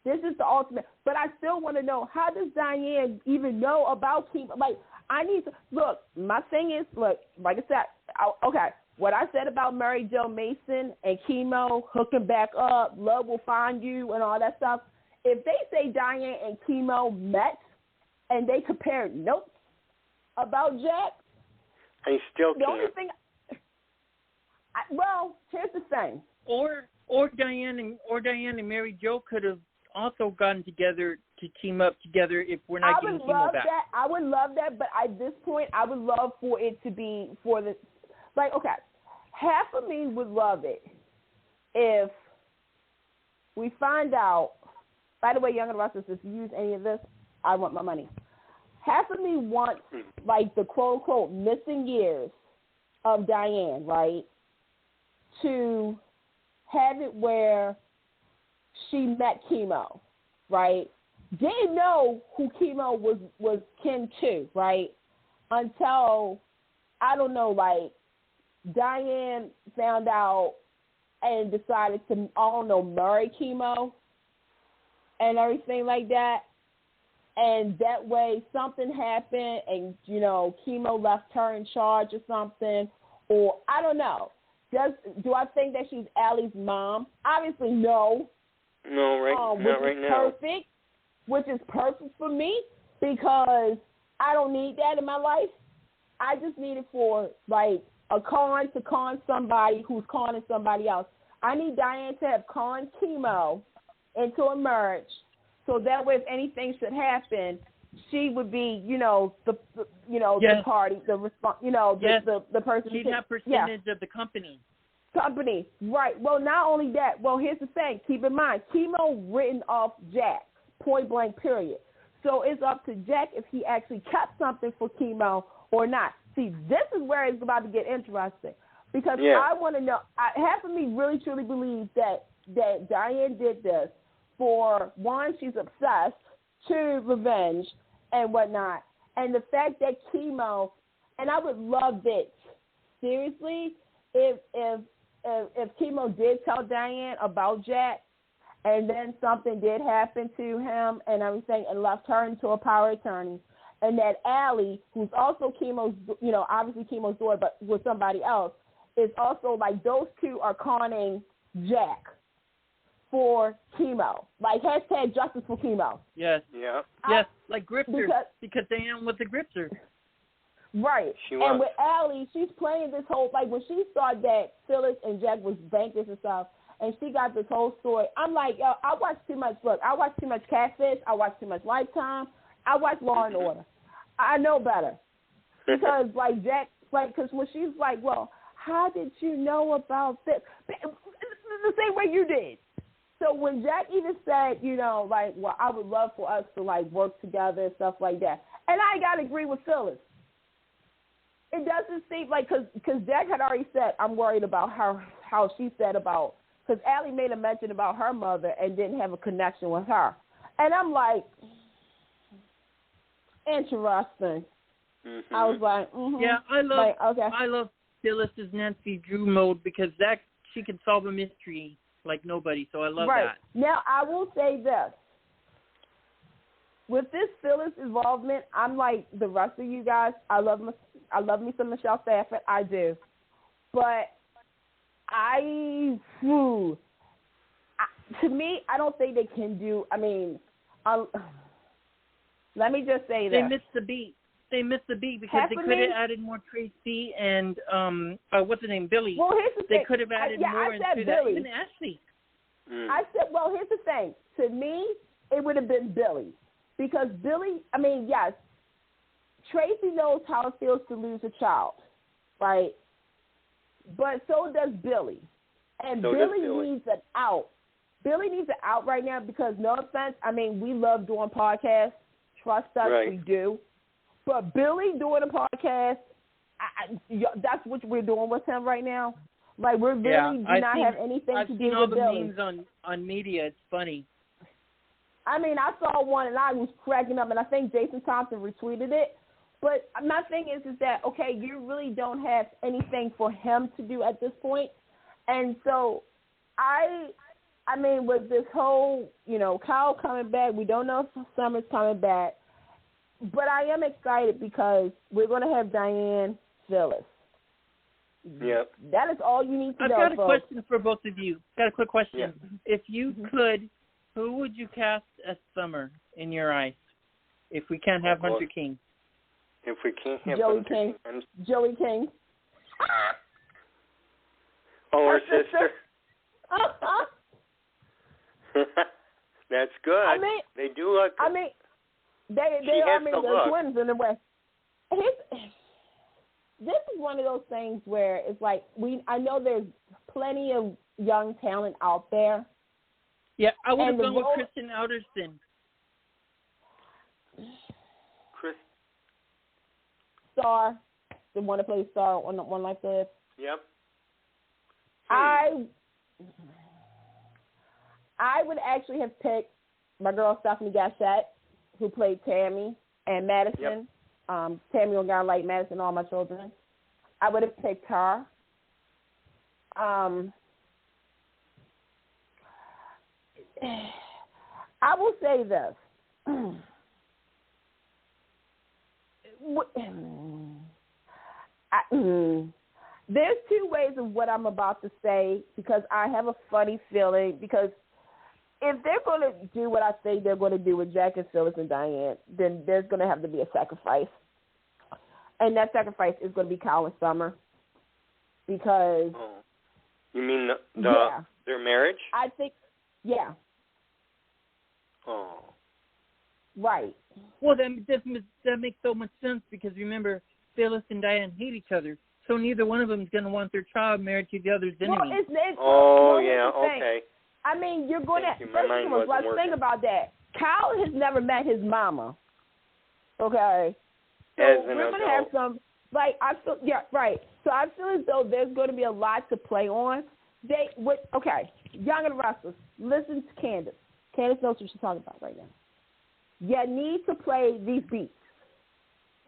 This is the ultimate. But I still want to know, how does Diane even know about chemo? I need to, look, my thing is, like I said, okay, what I said about Mary Jo Mason and chemo, hooking back up, love will find you and all that stuff, if they say Diane and chemo met and they compared notes about Jack, I still can't. The only thing, here's the thing. Or Diane and Mary Jo could have also gotten together to team up together if we're not getting chemo back. I would love that, but at this point, I would love for it to be for the, okay, half of me would love it if we find out, by the way, Young and Restless, if you use any of this, I want my money. Half of me wants, the quote-unquote missing years of Diane, right, to have it where she met chemo, right? Didn't know who chemo was kin to, right? Until, I don't know, Diane found out and decided to, marry chemo and everything like that. And that way something happened and, chemo left her in charge or something. Or, I don't know. Do I think that she's Allie's mom? Obviously, no. No, not right now. Which is perfect for me because I don't need that in my life. I just need it for, a con to con somebody who's conning somebody else. I need Diane to have conned chemo into a marriage so that way if anything should happen, she would be, the party, the response, the person. She'd have percentage of the company. Company, right. Well, not only that. Well, here's the thing. Keep in mind, Chemo written off Jack, point blank, period. So it's up to Jack if he actually kept something for Chemo or not. See, this is where it's about to get interesting because I want to know. Half of me really, truly believes that Diane did this for, one, she's obsessed, two, revenge and whatnot. And the fact that Chemo, and I would love it, seriously, if Chemo did tell Diane about Jack and then something did happen to him and everything and left her into a power attorney, and that Allie, who's also Chemo's, obviously Chemo's daughter, but with somebody else, is also like those two are conning Jack for Chemo. Like hashtag justice for Chemo. Yes. Yeah. Yes, like Gripster, because Diane was the Gripster. Right. She was. And with Allie, she's playing this whole, like when she saw that Phyllis and Jack was bankers and stuff, and she got this whole story, I'm like, yo, I watch too much Catfish, I watch too much Lifetime, I watch Law and Order. I know better. Because like Jack, like, because when she's like, well, how did you know about this? The same way you did. So when Jack even said, like, well, I would love for us to, like, work together and stuff like that. And I got to agree with Phyllis. It doesn't seem like, because Jack had already said, I'm worried about how she said about, because Allie made a mention about her mother and didn't have a connection with her. And I'm like, interesting. Mm-hmm. I was like, yeah, I love Phyllis's Nancy Drew mode because she can solve a mystery like nobody, so I love that. Now, I will say this. With this Phyllis involvement, I'm like the rest of you guys. I love me some Michelle Stafford. I do. But to me, I don't think they can do, let me just say They missed the beat. Because they could have added more Tracy and, what's his name, Billy. Well, here's the thing. They could have added more into Billy. that. Even Ashley. I said, well, here's the thing. To me, it would have been Billy. Because Billy, yes, Tracy knows how it feels to lose a child, right? But so does Billy. And Billy needs an out. Billy needs an out right now because, no offense, we love doing podcasts. Trust us, we do. But Billy doing a podcast, that's what we're doing with him right now. Like, we really do not have anything to do with Billy. I've seen all the memes on media. It's funny. I saw one and I was cracking up, and I think Jason Thompson retweeted it. But my thing is that, okay, you really don't have anything for him to do at this point. And so with this whole, Kyle coming back, we don't know if Summer's coming back. But I am excited because we're going to have Diane Phyllis. Yep. That is all you need to know, I've got a question for both of you. Got a quick question. Yeah. If you could, who would you cast as Summer in your eyes if we can't have Hunter King? If we can't have Joey Hunter King. Joey King. Oh, her sister? That's good. They do look... They are twins in a way. This is one of those things where it's like I know there's plenty of young talent out there. Yeah, I would have gone with Kristen Alderson. Star, the one that plays Star on One Life to Live. Yep. I would actually have picked my girl Stephanie Gachette, who played Tammy and Madison. Yep. Tammy on Guy Light, Madison, All My Children. I would have picked her. I will say this. There's two ways of what I'm about to say because I have a funny feeling because if they're going to do what I think they're going to do with Jack and Phyllis and Diane, then there's going to have to be a sacrifice. And that sacrifice is going to be Kyle and Summer because... Oh. You mean their marriage? I think, yeah. Oh. Right. Well, that makes so much sense because remember, Phyllis and Diane hate each other, so neither one of them is going to want their child married to the other's enemy. Okay. I mean, you're going to let's think about that. Kyle has never met his mama. Okay, so we're going to have some. So I feel as though there's going to be a lot to play on. Young and Restless, listen to Candice. Candice knows what she's talking about right now. You need to play these beats.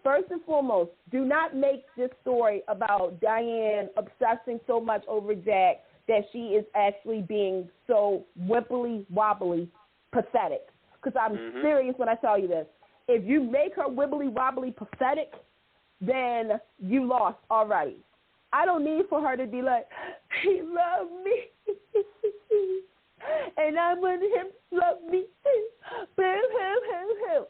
First and foremost, do not make this story about Diane obsessing so much over Jack that she is actually being so wibbly wobbly pathetic. Because I'm serious when I tell you this. If you make her wibbly wobbly pathetic, then you lost already. I don't need for her to be like, he loved me, and I want him to love me.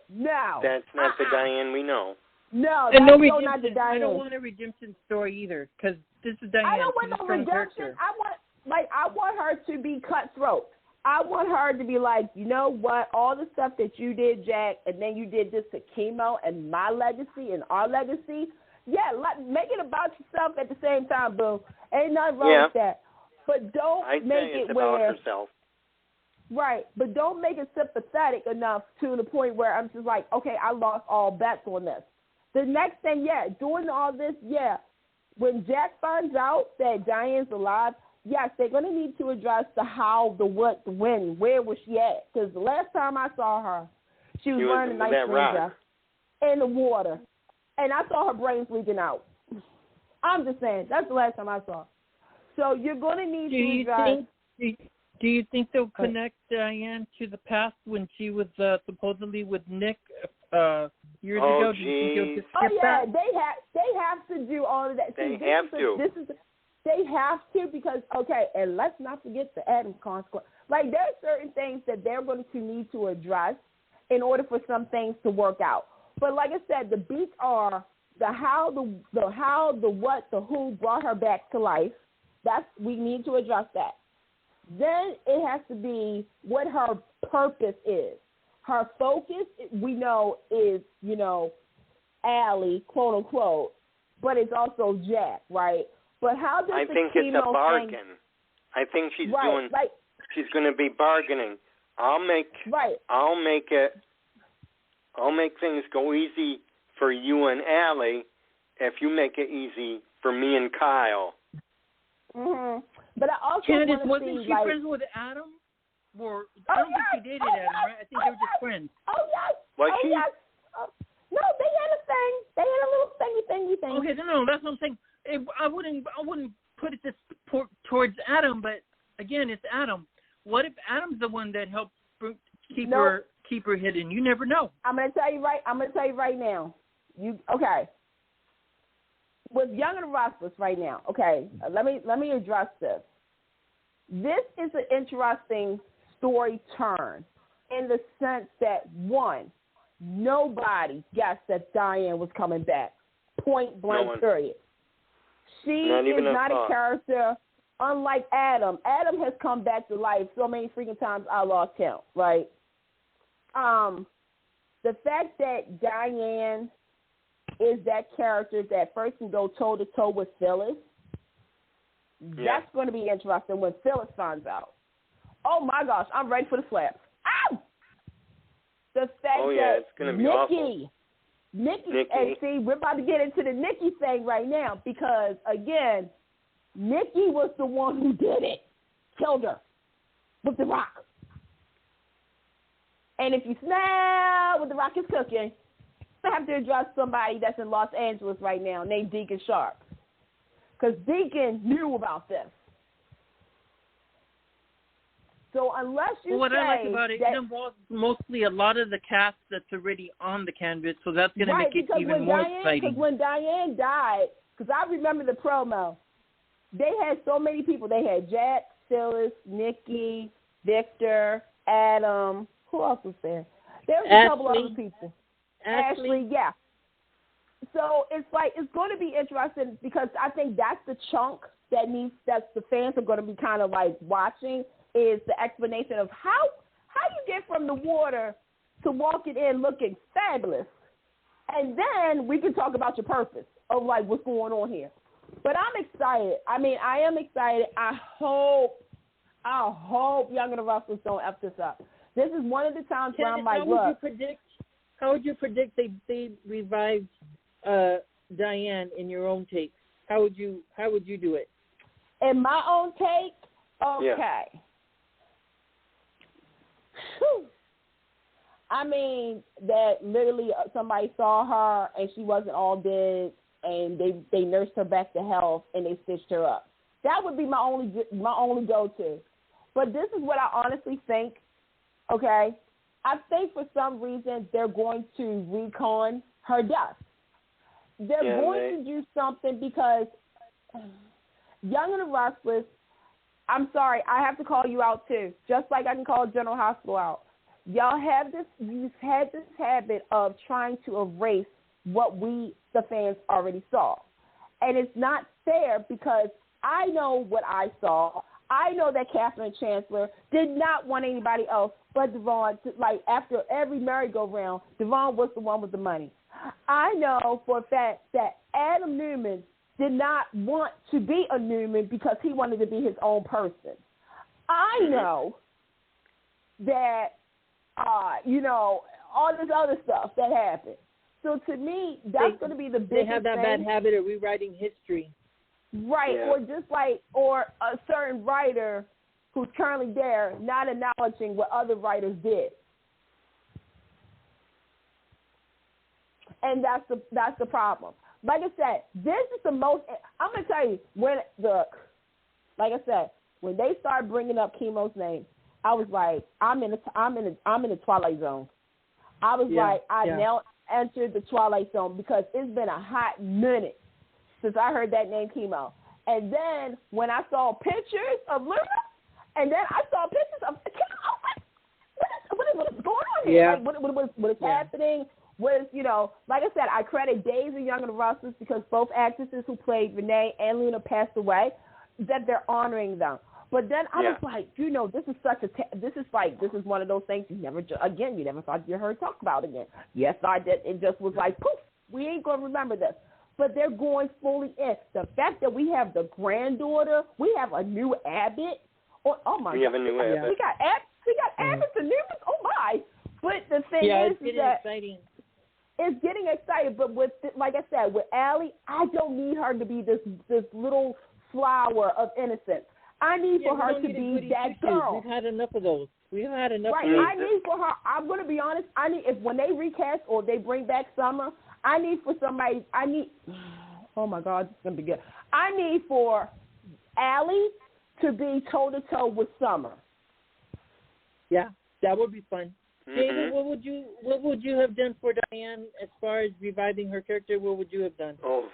No. That's not the Diane we know. No, that's not the Diane. I don't want a redemption story either, because this is Diane. I don't want no redemption. Character. I want her to be cutthroat. I want her to be like, you know what, all the stuff that you did, Jack, and then you did this to Chemo and my legacy and our legacy. Yeah, make it about yourself at the same time, boo. Ain't nothing wrong with that. But don't make it where herself. Right, but don't make it sympathetic enough to the point where I'm just like, okay, I lost all bets on this. The next thing, doing all this, when Jack finds out that Diane's alive, yes, they're going to need to address the how, the what, the when, where was she at? Because the last time I saw her, she was wearing a nice dress in the water, and I saw her brains leaking out. I'm just saying, that's the last time I saw her. So you're going to need to address... Do you think they'll connect Diane to the past when she was supposedly with Nick years ago? Do you think they'll just skip that? They have to do all of that. They have to because, and let's not forget the Adams consequence. Like, there are certain things that they're going to need to address in order for some things to work out. But like I said, the beats are the how, the what, the who brought her back to life. We need to address that. Then it has to be what her purpose is. Her focus, we know, is, Allie, quote unquote, but it's also Jack, right? But how does I think it's a bargain. I think she's she's going to be bargaining. I'll make things go easy for you and Allie if you make it easy for me and Kyle. Mhm. But I also Candice, wasn't she friends with Adam? Or I don't think she dated Adam, right? I think they were just friends. Oh yes. Yes. No, they had a thing. They had a little thingy thing. Okay, no, that's what I'm saying. I wouldn't put it towards Adam, but again, it's Adam. What if Adam's the one that helped keep her hidden? You never know. I'm gonna tell you right now. With Young and Restless right now, let me address this. This is an interesting story turn in the sense that, one, nobody guessed that Diane was coming back, point blank, period. She is not a character unlike Adam. Adam has come back to life so many freaking times I lost count, right? The fact that Diane is that character that first can go toe-to-toe with Phyllis, that's going to be interesting when Phyllis finds out. Oh, my gosh, I'm ready for the slaps. Ow! The fact that it's going to be awful. Nikki, and see, we're about to get into the Nikki thing right now because, again, Nikki was the one who did it. Killed her with the rock. And if you smell what the rock is cooking, I have to address somebody that's in Los Angeles right now named Deacon Sharp. Because Deacon knew about this. So unless you what I like about it involves mostly a lot of the cast that's already on the canvas, so that's going to make it even more exciting. Because when Diane died, because I remember the promo, they had so many people. They had Jack, Phyllis, Nikki, Victor, Adam. Who else was there? There was a couple other people. Ashley, yeah. So it's going to be interesting because I think that's the chunk that the fans are going to be kind of like watching is the explanation of how you get from the water to walking in looking fabulous. And then we can talk about your purpose of, like, what's going on here. But I'm excited. I mean, I am excited. I hope Young and the Restless don't F this up. This is one of the times where I'm like, look. How would you predict they revived Diane in your own take? How would you do it? In my own take? Okay. Yeah. Whew. I mean, that literally somebody saw her and she wasn't all dead, and they nursed her back to health and they stitched her up. That would be my only go-to. But this is what I honestly think. Okay, I think for some reason they're going to recon her death. They're going to do something because Young and the Restless. I'm sorry, I have to call you out too, just like I can call General Hospital out. You've had this habit of trying to erase what we, the fans, already saw. And it's not fair because I know what I saw. I know that Catherine Chancellor did not want anybody else but Devon. Like, after every merry-go-round, Devon was the one with the money. I know for a fact that Adam Newman did not want to be a Newman because he wanted to be his own person. I know that, all this other stuff that happened. So to me, that's going to be the biggest thing. They have that bad habit of rewriting history. Right, yeah. or a certain writer who's currently there not acknowledging what other writers did. And that's the problem. Like I said, this is the most. I'm gonna tell you like I said, when they started bringing up Chemo's name, I was like, I'm in the Twilight Zone. I was now entered the Twilight Zone because it's been a hot minute since I heard that name Chemo. And then when I saw pictures of Luna, and then I saw pictures of Chemo, what is going on here? Yeah. Like, what is happening? Was, like I said, I credit Days and Young and the Restless because both actresses who played Renee and Luna passed away, that they're honoring them. But then I was like, this is one of those things you never thought you heard talk about again. Yes, I did. It just was like, poof, we ain't going to remember this. But they're going fully in. The fact that we have the granddaughter, we have a new Abbott. Oh my God. We have a new Abbott. We got Abbott and Newman. Oh my. But the thing is that exciting. It's getting exciting, but like I said, with Allie, I don't need her to be this little flower of innocence. I need for her to be that girl. We've had enough of those. We've had enough of those. I need for her, I'm going to be honest, when they recast or they bring back Summer, oh my God, this is going to be good. I need for Allie to be toe-to-toe with Summer. Yeah, that would be fun. Mm-hmm. David, what would you have done for Diane as far as reviving her character? What would you have done? Oh,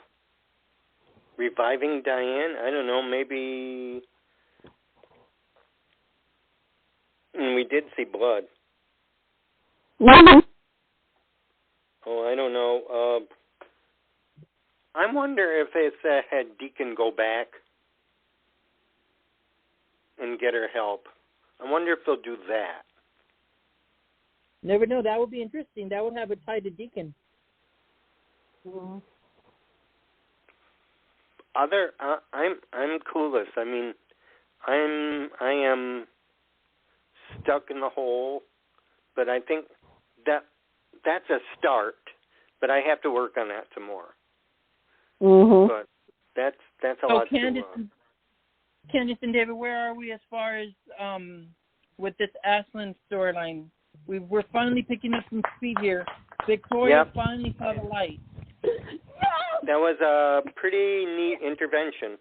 reviving Diane? I don't know. Maybe we did see blood. Mm-hmm. Oh, I don't know. I wonder if they had Deacon go back and get her help. I wonder if they'll do that. Never know. That would be interesting. That would have a tie to Deacon. Mm-hmm. I'm clueless. I mean, I am stuck in the hole, but I think that's a start. But I have to work on that some more. Mm-hmm. But that's a lot. Candice and David, where are we as far as with this Aslan storyline? We're finally picking up some speed here. Victoria finally saw the light. That was a pretty neat intervention.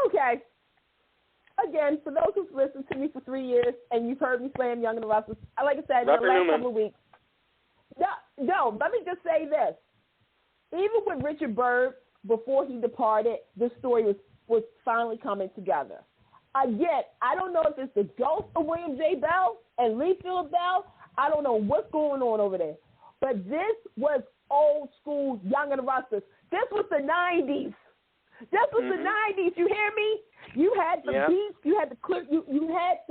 Okay. Again, for those who've listened to me for 3 years and you've heard me slam Young and the Restless, like I said, in the last couple of weeks. No, let me just say this. Even with Richard Byrd, before he departed, this story was finally coming together. Again, I don't know if it's the ghost of William J. Bell and Lee Phillip Bell. I don't know what's going on over there. But this was old school Young and the Restless. This was the 90s. This was the 90s. You hear me? You had the beats. You had the clip. You had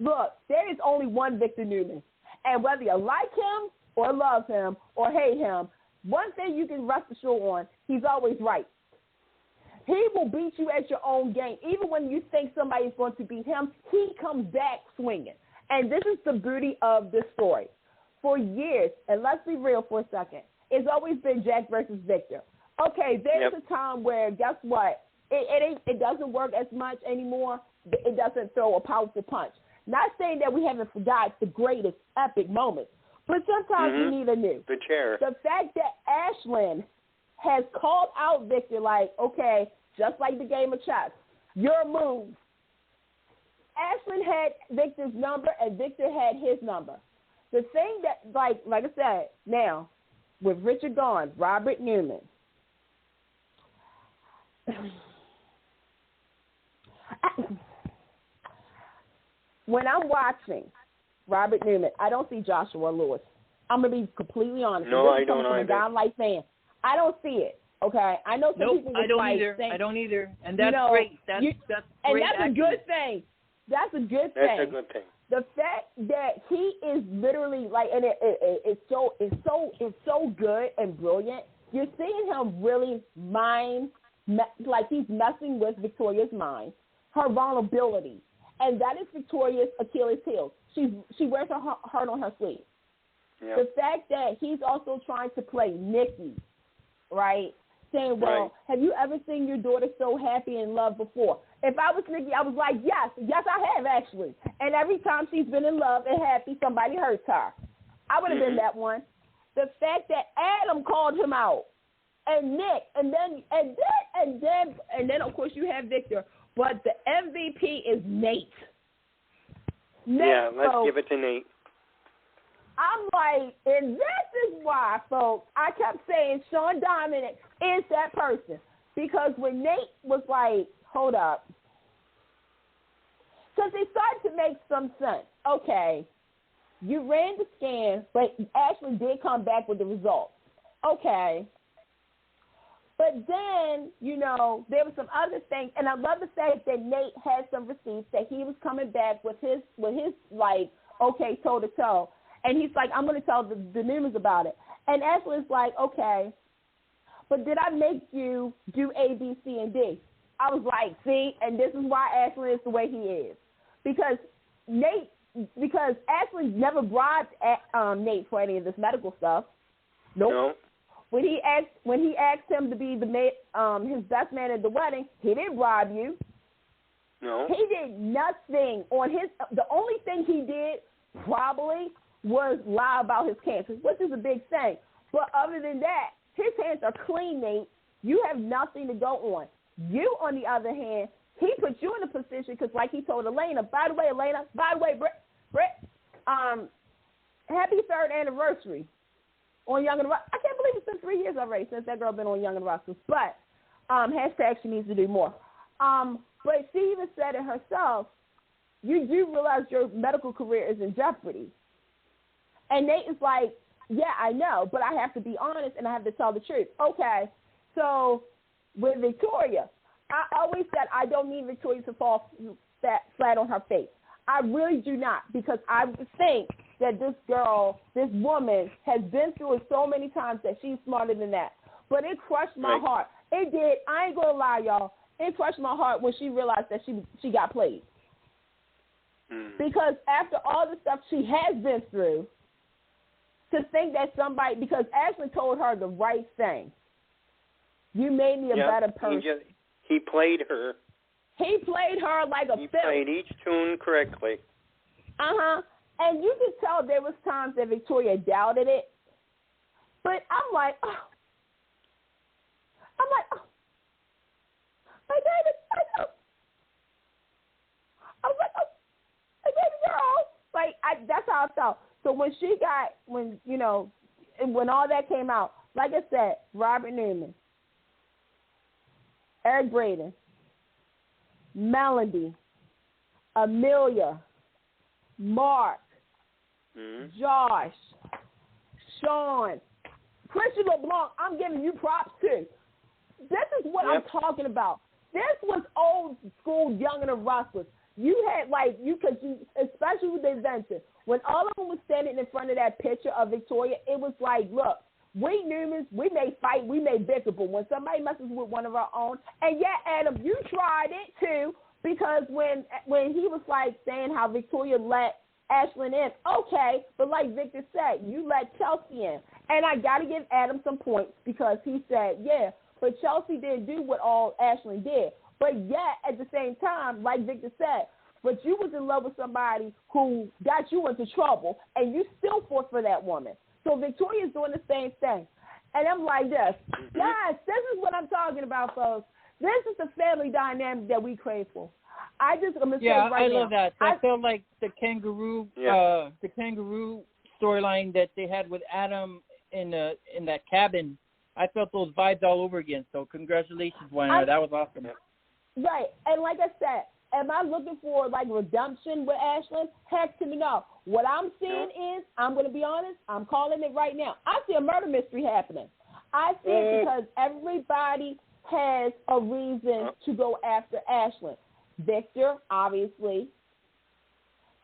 Look, there is only one Victor Newman. And whether you like him or love him or hate him, one thing you can rest assured on, he's always right. He will beat you at your own game. Even when you think somebody's going to beat him, he comes back swinging. And this is the beauty of this story. For years, and let's be real for a second, it's always been Jack versus Victor. Okay, there's a time where, guess what? It doesn't work as much anymore. It doesn't throw a powerful punch. Not saying that we haven't forgot the greatest epic moments, but sometimes we need a new. The chair. The fact that Ashlyn has called out Victor like, okay, just like the game of chess, your move. Ashlyn had Victor's number and Victor had his number. The thing that, like I said, now, with Richard gone, Robert Newman. When I'm watching Robert Newman, I don't see Joshua Lewis. I'm going to be completely honest. No, I don't either. Like fan. I don't see it, okay? I know some people I don't either. Think, I don't either. And that's great. That's great. And that's a good thing. That's a good thing. That's a good thing. The fact that he is literally like, and it's so good and brilliant. You're seeing him really like he's messing with Victoria's mind, her vulnerability, and that is Victoria's Achilles heel. She wears her heart on her sleeve. Yep. The fact that he's also trying to play Nikki, right? Saying, well, have you ever seen your daughter so happy and in love before? If I was Nikki, I was like, yes, I have actually. And every time she's been in love and happy, somebody hurts her. I would have been that one. The fact that Adam called him out, and Nick, and then of course you have Victor, but the MVP is Nate. Yeah, let's give it to Nate. I'm like, and this is why, folks, I kept saying Sean Dominic is that person. Because when Nate was like, hold up, because it started to make some sense. Okay, you ran the scan, but Ashley did come back with the results. Okay. But then, there were some other things, and I love the fact that Nate had some receipts that he was coming back with his like, okay, toe-to-toe. And he's like, I'm going to tell the news about it. And Ashley's like, okay, but did I make you do A, B, C, and D? I was like, see, and this is why Ashley is the way he is. Because Ashley never bribed Nate for any of this medical stuff. Nope. No. When he asked him to be his best man at the wedding, he didn't bribe you. No. He did nothing on his. The only thing he did probably was lie about his cancer, which is a big thing. But other than that, his hands are clean, Nate. You have nothing to go on. You, on the other hand, he put you in a position because, like he told Elena, by the way, Britt, happy 3rd anniversary on Young and Restless. I can't believe it's been 3 years already since that girl been on Young and Restless. But hashtag she needs to do more. But she even said it herself, you do realize your medical career is in jeopardy. And Nate is like, yeah, I know, but I have to be honest and I have to tell the truth. Okay, so with Victoria, I always said I don't need Victoria to fall flat on her face. I really do not, because I think that this woman has been through it so many times that she's smarter than that. But it crushed my heart. It did. I ain't going to lie, y'all. It crushed my heart when she realized that she got played. Because after all the stuff she has been through, to think that somebody, because Ashley told her the right thing. You made me a better person. He played her. He played her like a fiddle. He played each tune correctly. And you could tell there was times that Victoria doubted it. But I'm like, my baby, I was like, my baby girl. Like, that's how I felt. So when all that came out, like I said, Robert Newman, Eric Braden, Melody, Amelia, Mark, Josh, Sean, Christian LeBlanc, I'm giving you props too. This is what I'm talking about. This was old school Young and the Restless. You had, like, especially with the invention, when all of them was standing in front of that picture of Victoria, it was like, look, we Newmans, we may fight, we may bicker, but when somebody messes with one of our own, and yeah, Adam, you tried it too, because when he was like saying how Victoria let Ashlyn in, okay, but like Victor said, you let Chelsea in, and I got to give Adam some points because he said, yeah, but Chelsea didn't do what all Ashlyn did, but yet at the same time, like Victor said, but you was in love with somebody who got you into trouble, and you still fought for that woman. So Victoria's doing the same thing. And I'm like this. Yes, this is what I'm talking about, folks. This is the family dynamic that we crave for. I'm going to say right now. I love that. I felt like the kangaroo storyline that they had with Adam in that cabin. I felt those vibes all over again. So congratulations, Wayne. That was awesome. Right. And like I said, am I looking for, like, redemption with Ashlyn? Heck to me, no. What I'm seeing is, I'm going to be honest, I'm calling it right now. I see a murder mystery happening. I see it because everybody has a reason to go after Ashlyn. Victor, obviously.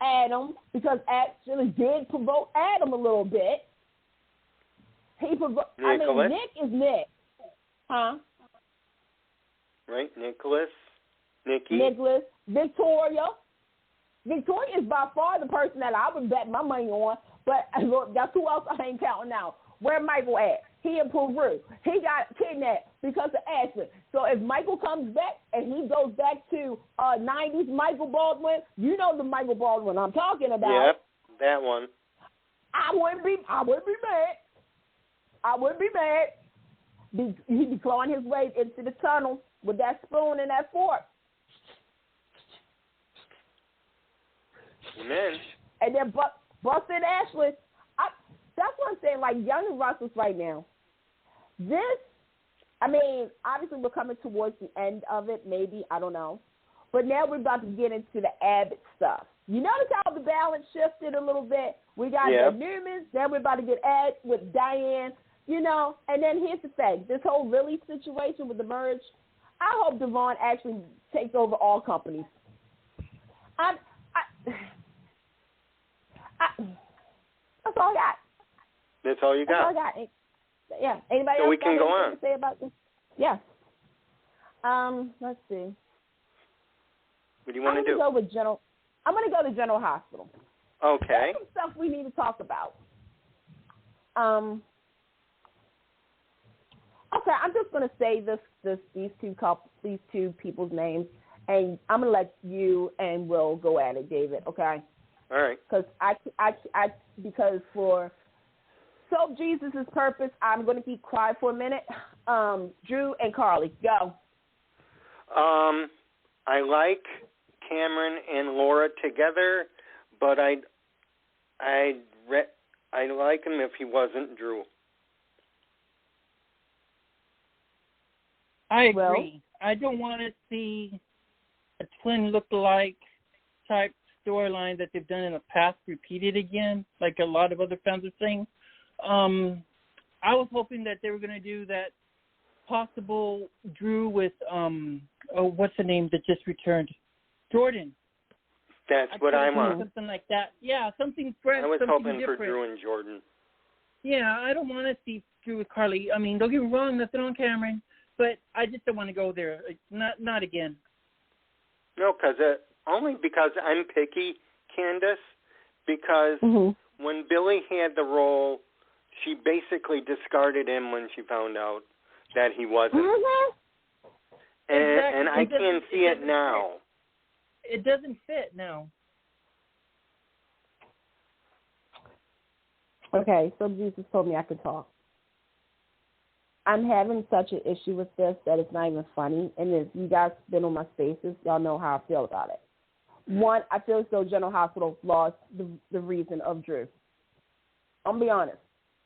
Adam, because Ashlyn did provoke Adam a little bit. Nick is Nick. Huh? Right, Nicholas. Victoria. Victoria is by far the person that I would bet my money on, but look, that's who else I ain't counting out. Where Michael at? He in Peru. He got kidnapped because of Ashley. So if Michael comes back and he goes back to 90s Michael Baldwin, you know the Michael Baldwin I'm talking about. Yep, that one. I wouldn't be mad. He'd be clawing his way into the tunnel with that spoon and that fork. Amen. And then busted Ashley. That's what I'm saying, like Young and Restless right now. Obviously we're coming towards the end of it, maybe, I don't know. But now we're about to get into the Abbott stuff. You notice how the balance shifted a little bit? We got the Newmans, then we're about to get Ed with Diane, and then here's the thing. This whole Willy situation with the merge, I hope Devon actually takes over all companies. That's all I got. That's all you got? That's all I got. Yeah. Anybody so else we can go on. To say about this? Yeah. Let's see. What do you want to do? I'm going to go to General Hospital. Okay. There's some stuff we need to talk about. Okay, I'm just going to say these two people's names, and I'm going to let you and Will go at it, David. Okay. All right. Because for Soap Jesus' purpose, I'm going to keep quiet for a minute. Drew and Carly, go. I like Cameron and Laura together, but I'd like him if he wasn't Drew. I agree. I don't want to see a twin look-alike type storyline that they've done in the past repeated again, like a lot of other fans are saying. I was hoping that they were going to do that possible Drew with, what's the name that just returned? Jordan. That's what I want. Something like that. Yeah, something fresh. I was hoping different. for Drew and Jordan. Yeah, I don't want to see Drew with Carly. I mean, don't get me wrong, nothing on Cameron, but I just don't want to go there. Not again. No, only because I'm picky, Candice, because when Billy had the role, she basically discarded him when she found out that he wasn't. And I can see it now. It doesn't fit now. Okay, so Jesus told me I could talk. I'm having such an issue with this that it's not even funny. And if you guys been on my spaces, y'all know how I feel about it. One, I feel as though General Hospital lost the reason of Drew. I'm going to be honest.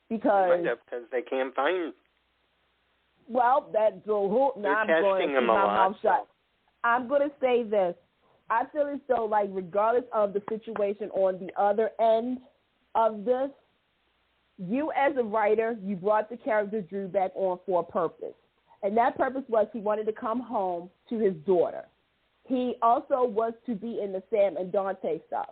Because they can't find. Well, that's who. Now I'm going to keep my mouth shut. I'm going to say this. I feel as though, like, regardless of the situation on the other end of this, you as a writer, you brought the character Drew back on for a purpose. And that purpose was he wanted to come home to his daughter. he also was to be in the Sam and Dante stuff.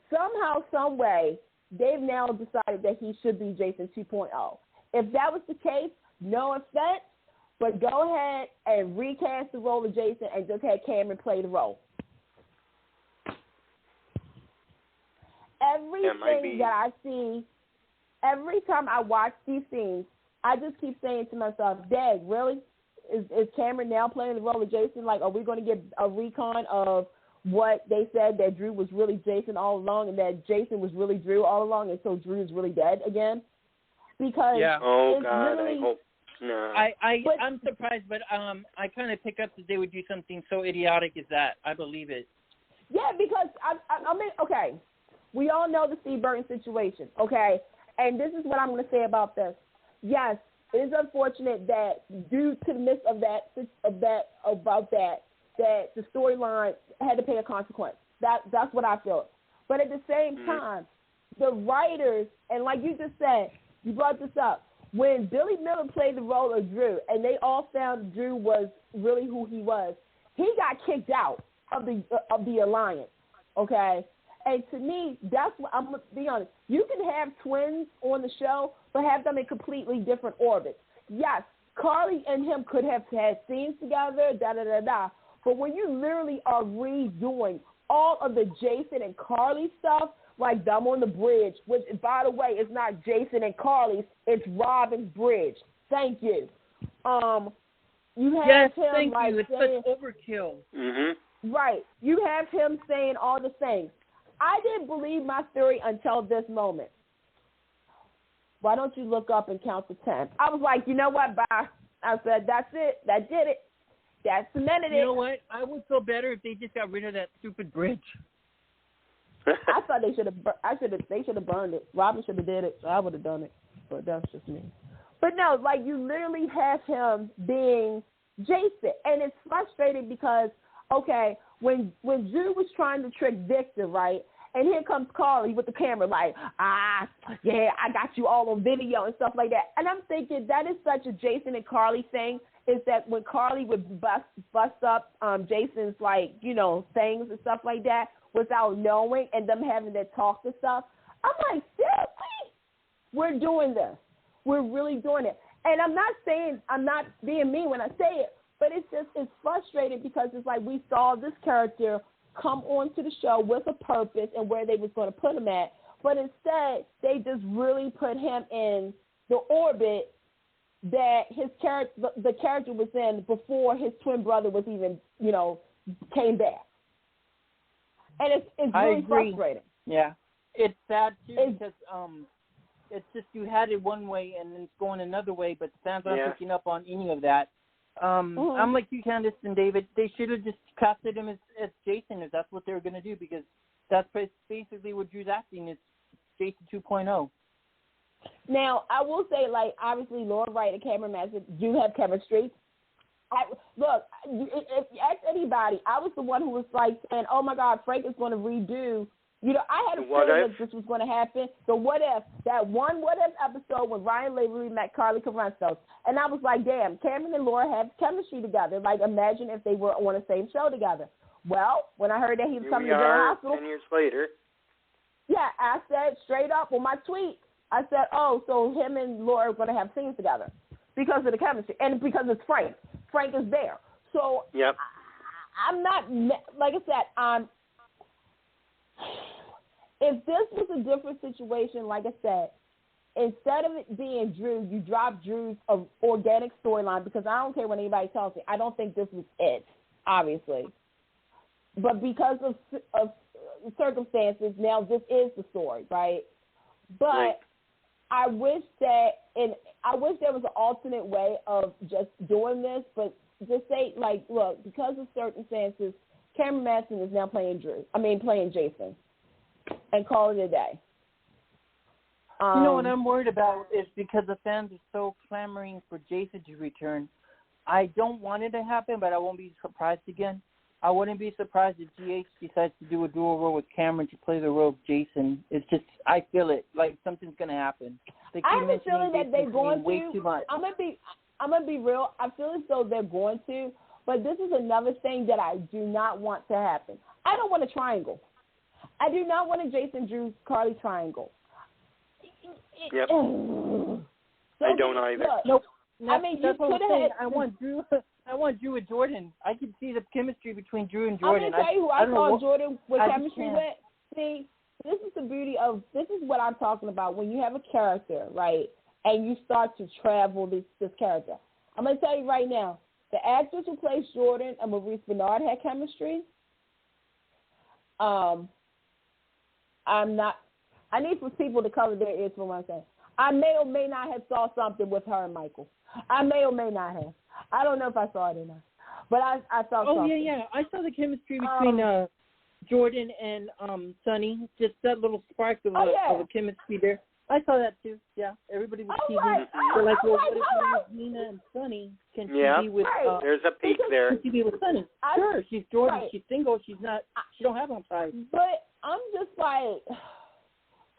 Somehow, some way, they've now decided that he should be Jason 2.0. If that was the case, no offense, but go ahead and recast the role of Jason and just have Cameron play the role. Everything that I see, every time I watch these scenes, I just keep saying to myself, Dad, really? Is Cameron now playing the role of Jason? Like, are we going to get a recon of what they said, that Drew was really Jason all along and that Jason was really Drew all along, and so Drew's really dead again? Because oh God, I hope no. I'm surprised, but I kind of pick up that they would do something so idiotic as that. I believe it. Yeah, because I mean, okay, we all know the Steve Burton situation, okay, and this is what I'm going to say about this. Yes, it is unfortunate that due to the midst of that the storyline had to pay a consequence. That's what I feel. But at the same time, the writers, and like you just said, you brought this up, when Billy Miller played the role of Drew and they all found Drew was really who he was, he got kicked out of the alliance, okay? And to me, that's what I'm going to be honest. You can have twins on the show, but have them in completely different orbits. Yes, Carly and him could have had scenes together, da-da-da-da. But when you literally are redoing all of the Jason and Carly stuff, like them on the bridge, which, by the way, is not Jason and Carly's, it's Robin's bridge. Thank you. You have him thank like you. It's saying, such overkill. Mm-hmm. Right. You have him saying all the things. I didn't believe my theory until this moment. Why don't you look up and count to 10? I was like, you know what, bye. I said, that's it. That did it. That cemented it. You know what? I would feel better if they just got rid of that stupid bridge. I thought they should have burned it. Robin should have did it, so I would have done it. But that's just me. But no, like you literally have him being Jason, and it's frustrating because okay, when Drew was trying to trick Victor, right, and here comes Carly with the camera, like yeah, I got you all on video and stuff like that, and I'm thinking that is such a Jason and Carly thing. Is that when Carly would bust up Jason's like things and stuff like that without knowing, and them having to talk and stuff. I'm like, seriously? We're doing this. We're really doing it. And I'm not being mean when I say it, but it's frustrating because it's like we saw this character come onto the show with a purpose and where they was going to put him at, but instead they just really put him in the orbit that the character was in before his twin brother was even, came back. And it's really frustrating. Yeah. It's sad, too, because it's just you had it one way and it's going another way, but the fans aren't picking up on any of that. I'm like you, Candice and David. They should have just casted him as Jason if that's what they were going to do, because that's basically what Drew's acting is Jason 2.0. Now, I will say, like, obviously, Laura Wright and Cameron Master do have chemistry. Look, if you ask anybody, I was the one who was like saying, oh, my God, Frank is going to redo. I had a feeling that this was going to happen. The what if, that one what if episode when Ryan Lavery met Carly Carranzo. And I was like, damn, Cameron and Laura have chemistry together. Like, imagine if they were on the same show together. Well, when I heard that he was coming to General Hospital. 10 years later. Yeah, I said straight up on my tweet, I said, oh, so him and Laura are going to have scenes together because of the chemistry and because it's Frank. Frank is there. So yep. I'm not, like I said, if this was a different situation, like I said, instead of it being Drew, you drop Drew's organic storyline, because I don't care what anybody tells me. I don't think this was it, obviously. But because of circumstances, now this is the story, right? But right. I wish there was an alternate way of just doing this, but just say, like, look, because of circumstances, Cameron Mason is now playing Jason, and call it a day. What I'm worried about is because the fans are so clamoring for Jason to return. I don't want it to happen, but I won't be surprised again. I wouldn't be surprised if GH decides to do a dual role with Cameron to play the role of Jason. It's just, I feel it. Like, something's going to happen. I have a feeling that they're going way to. Too much. I'm gonna be real. I feel as though they're going to, But this is another thing that I do not want to happen. I don't want a triangle. I do not want a Jason Drew Carly triangle. Yep. So I don't either. Nope. I mean, that's you what could I'm have. I want Drew with Jordan. I can see the chemistry between Drew and Jordan. I'm gonna tell you who I saw Jordan with I chemistry with. See, this is the beauty of this is what I'm talking about. When you have a character, right, and you start to travel this character. I'm gonna tell you right now, the actress who plays Jordan and Maurice Bernard had chemistry. I'm not. I need for people to cover their ears for what I'm saying. I may or may not have saw something with her and Michael. I may or may not have. I don't know if I saw it or not. But I saw something. Oh, yeah. I saw the chemistry between Jordan and Sonny. Just that little spark of a chemistry there. I saw that too. Yeah, everybody was teasing. They're like, well, what if Nina and Sonny? Can she be with? There's a peak there. Can she be with Sonny? Sure, she's Jordan. She's single. She's not. She don't have on side. But I'm just like,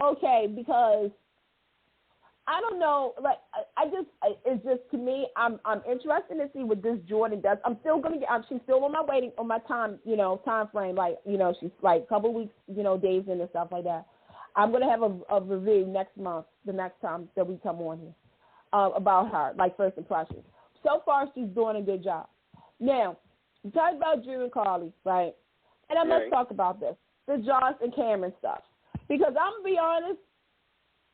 okay, because I don't know. Like, it's just to me. I'm interested to see what this Jordan does. I'm still gonna get. She's still on my time frame. Like, she's like a couple weeks, days in and stuff like that. I'm going to have a review next month, the next time that we come on here, about her, like first impressions. So far, she's doing a good job. Now, we talked about Drew and Carly, right? And I must talk about this, the Josh and Cameron stuff. Because I'm going to be honest,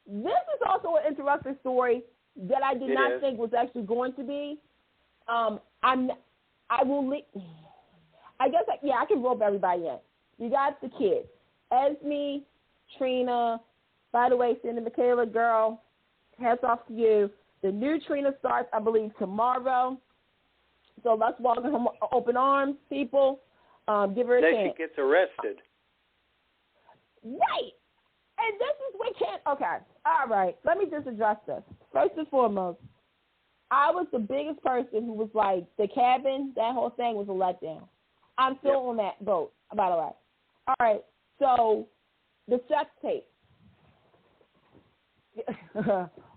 this is also an interesting story that I did not think was actually going to be. I can rope everybody in. You got the kids. Esme, Trina, by the way, Cindy Michaela, girl, hats off to you. The new Trina starts, I believe, tomorrow. So let's welcome her open arms, people. Give her a chance. Then she gets arrested. Right. And this is what okay. All right. Let me just address this. First and foremost, I was the biggest person who was like, the cabin, that whole thing was a letdown. I'm still on that boat, by the way. All right. So, the sex tape.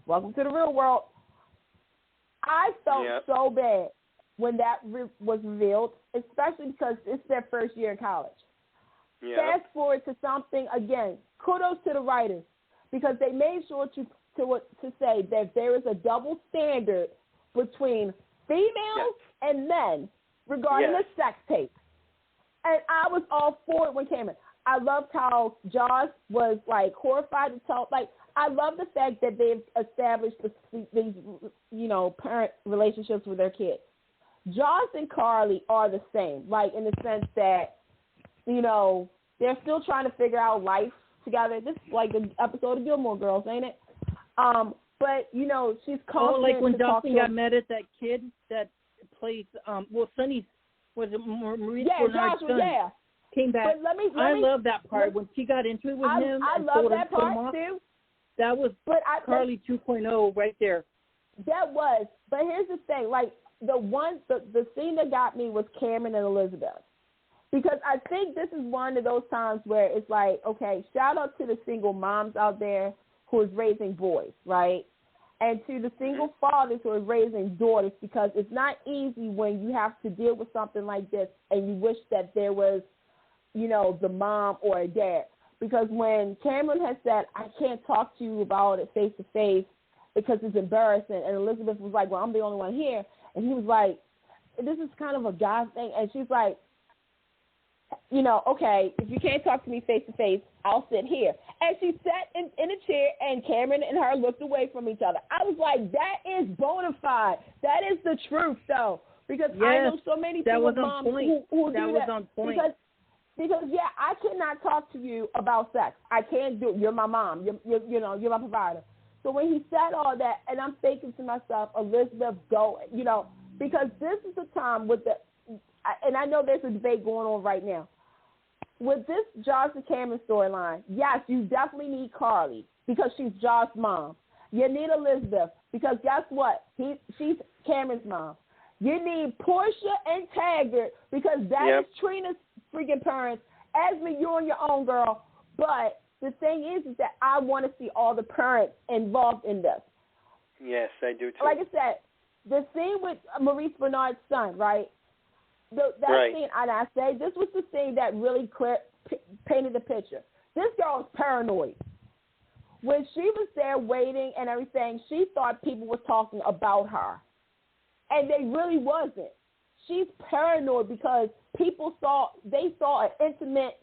Welcome to the real world. I felt so bad when that was revealed, especially because it's their first year in college. Fast forward to something, again, kudos to the writers, because they made sure to say that there is a double standard between females and men regarding the sex tape. And I was all for it when it came in. I loved how Josh was, like, horrified to tell. Like, I love the fact that they've established these, parent relationships with their kids. Josh and Carly are the same, like, in the sense that, they're still trying to figure out life together. This is like an episode of Gilmore Girls, ain't it? But, she's confident. Oh, like when Dawson got mad at that kid that plays, Sonny's, was it Maurice Bernard's son? Came back. But I love that part when she got into it with him. I love that part too. That was Carly 2.0 right there. That was. But here's the thing: like the scene that got me was Cameron and Elizabeth, because I think this is one of those times where it's like, okay, shout out to the single moms out there who is raising boys, right? And to the single fathers who are raising daughters, because it's not easy when you have to deal with something like this and you wish that there was, the mom or a dad. Because when Cameron has said, I can't talk to you about it face to face because it's embarrassing, and Elizabeth was like, well, I'm the only one here. And he was like, this is kind of a guy thing. And she's like, okay, if you can't talk to me face to face, I'll sit here. And she sat in a chair, and Cameron and her looked away from each other. I was like, that is bona fide. That is the truth, though. Because I know so many single moms who do that. That was on point. Because I cannot talk to you about sex. I can't do it. You're my mom. You're my provider. So when he said all that, and I'm thinking to myself, Elizabeth, go, because this is the time with and I know there's a debate going on right now. With this Josh and Cameron storyline, yes, you definitely need Carly because she's Josh's mom. You need Elizabeth because guess what? She's Cameron's mom. You need Portia and Taggart because that is Trina's freaking parents. Esme, you're on your own, girl. But the thing is that I want to see all the parents involved in this. Yes, I do too. Like I said, the scene with Maurice Bernard's son, right? that scene, and I say this was the scene that really painted the picture. This girl is paranoid. When she was there waiting and everything, she thought people were talking about her, and they really wasn't. She's paranoid because people saw an intimate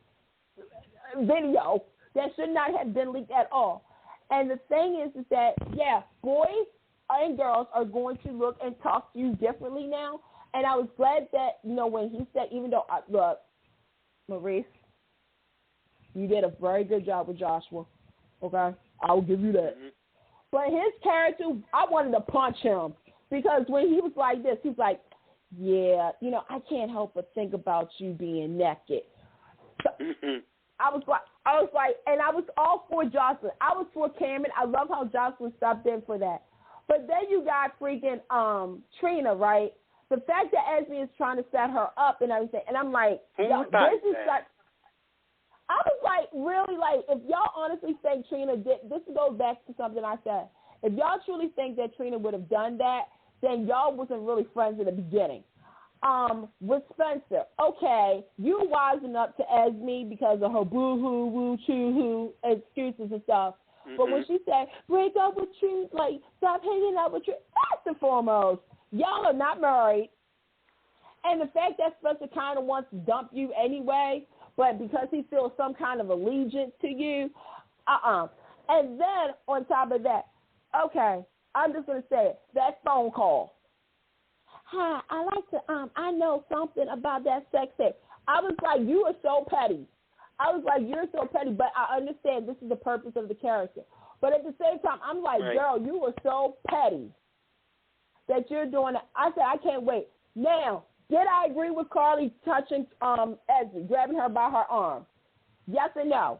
video that should not have been leaked at all. And the thing is that, yeah, boys and girls are going to look and talk to you differently now. And I was glad that, when he said, even though, look, Maurice, you did a very good job with Joshua, okay? I'll give you that. Mm-hmm. But his character, I wanted to punch him because when he was like this, he's like, yeah, I can't help but think about you being naked. Mm-hmm. I was like, and I was all for Jocelyn. I was for Cameron. I love how Jocelyn stepped in for that. But then you got freaking Trina, right? The fact that Esme is trying to set her up and everything, and I'm like, this is such. I was like, really, like, if y'all honestly think Trina did, this goes back to something I said. If y'all truly think that Trina would have done that, then y'all wasn't really friends in the beginning. With Spencer, okay, you wising up to Esme because of her boo-hoo, woo-choo-hoo excuses and stuff. Mm-hmm. But when she said, break up with Trina, like, stop hanging out with Trina, first and foremost, y'all are not married. And the fact that Spencer kind of wants to dump you anyway, but because he feels some kind of allegiance to you, And then on top of that, okay, I'm just going to say it, that phone call. Hi, I like to, I know something about that sex tape. I was like, you are so petty. I was like, you're so petty, but I understand this is the purpose of the character. But at the same time, I'm like, girl, you were so petty that you're doing it. I said, I can't wait. Now, did I agree with Carly touching Esme, grabbing her by her arm? Yes or no?